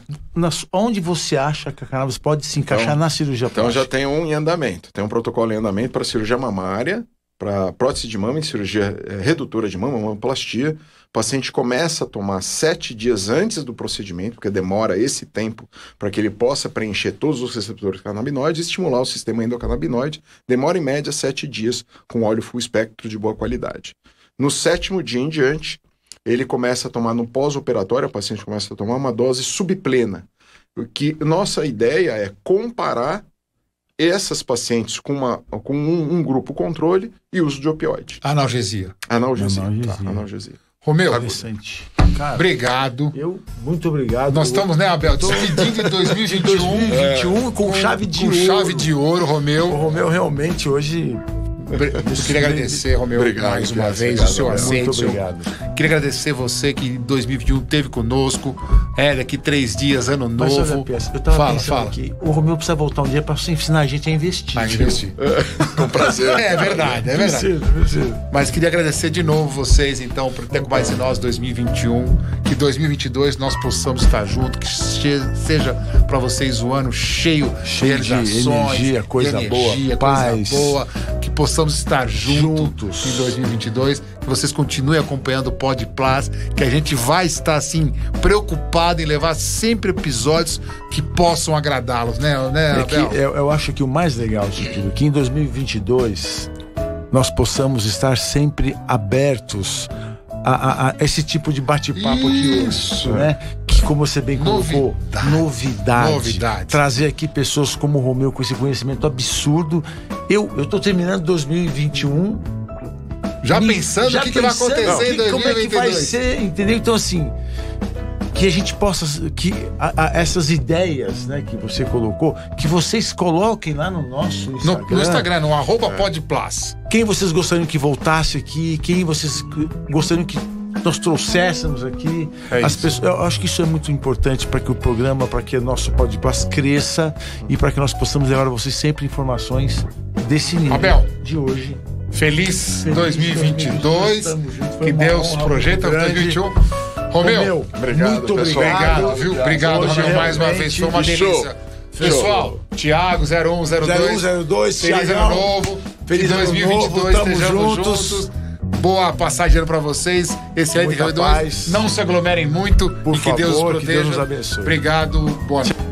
Onde você acha que a cannabis pode se encaixar na cirurgia plástica? Então já tem um em andamento. Tem um protocolo em andamento para cirurgia mamária, para prótese de mama, em cirurgia redutora de mama, mamoplastia. O paciente começa a tomar 7 dias antes do procedimento, porque demora esse tempo para que ele possa preencher todos os receptores canabinoides e estimular o sistema endocannabinoide. Demora em média 7 dias com óleo full espectro de boa qualidade. No 7º dia em diante, ele começa a tomar no pós-operatório, o paciente começa a tomar uma dose subplena. Que nossa ideia é comparar essas pacientes com um grupo controle e uso de opioide. Analgesia. Analgesia. Romeu, cara, obrigado. Muito obrigado. Nós estamos, né, Abel, despedindo de 2021 com chave de ouro. Com chave de ouro, Romeu. O Romeu realmente hoje... Eu queria agradecer, Romeu, mais uma vez, o seu aceito. Muito obrigado. Queria agradecer você que em 2021 esteve conosco. Daqui 3 dias, ano novo. Mas olha, eu tava pensando aqui, o Romeu precisa voltar um dia para ensinar a gente a investir. Com prazer. É verdade. Preciso. Mas queria agradecer de novo vocês, então, por ter mais em nós 2021. Que 2022 nós possamos estar juntos, que seja para vocês o ano cheio de realizações, energia, coisa boa, paz. Que possamos estar juntos em 2022, que vocês continuem acompanhando o Pod Plus, que a gente vai estar assim preocupado em levar sempre episódios que possam agradá-los, né, Abel? Eu acho que o mais legal de tudo, que em 2022 nós possamos estar sempre abertos a esse tipo de bate-papo aqui hoje, né? Que, como você bem colocou, novidade. Trazer aqui pessoas como o Romeu com esse conhecimento absurdo. Eu tô terminando 2021 já pensando o que vai acontecer em 2022. Como é que vai ser, entendeu? Então, assim, que a gente possa, que essas ideias, né, que você colocou, que vocês coloquem lá no nosso Instagram. No Instagram, no @podplus. Quem vocês gostariam que voltasse aqui, quem vocês gostariam que nós trouxéssemos aqui. As pessoas, eu acho que isso é muito importante para que o programa, para que o nosso Podplus cresça e para que nós possamos levar a vocês sempre informações desse nível. Abel, de hoje. Feliz 2022. Que Deus projeta 2021. Romeu, obrigado, muito obrigado, viu? Obrigado, Romeu, mais uma vez. Foi uma delícia. Pessoal, Thiago 0102. Feliz ano novo. Feliz 2022. Estejamos juntos. Boa passagem de ano pra vocês. Excelente 2022. Não se aglomerem muito e que Deus os proteja. Que Deus nos abençoe. Obrigado. Boa noite.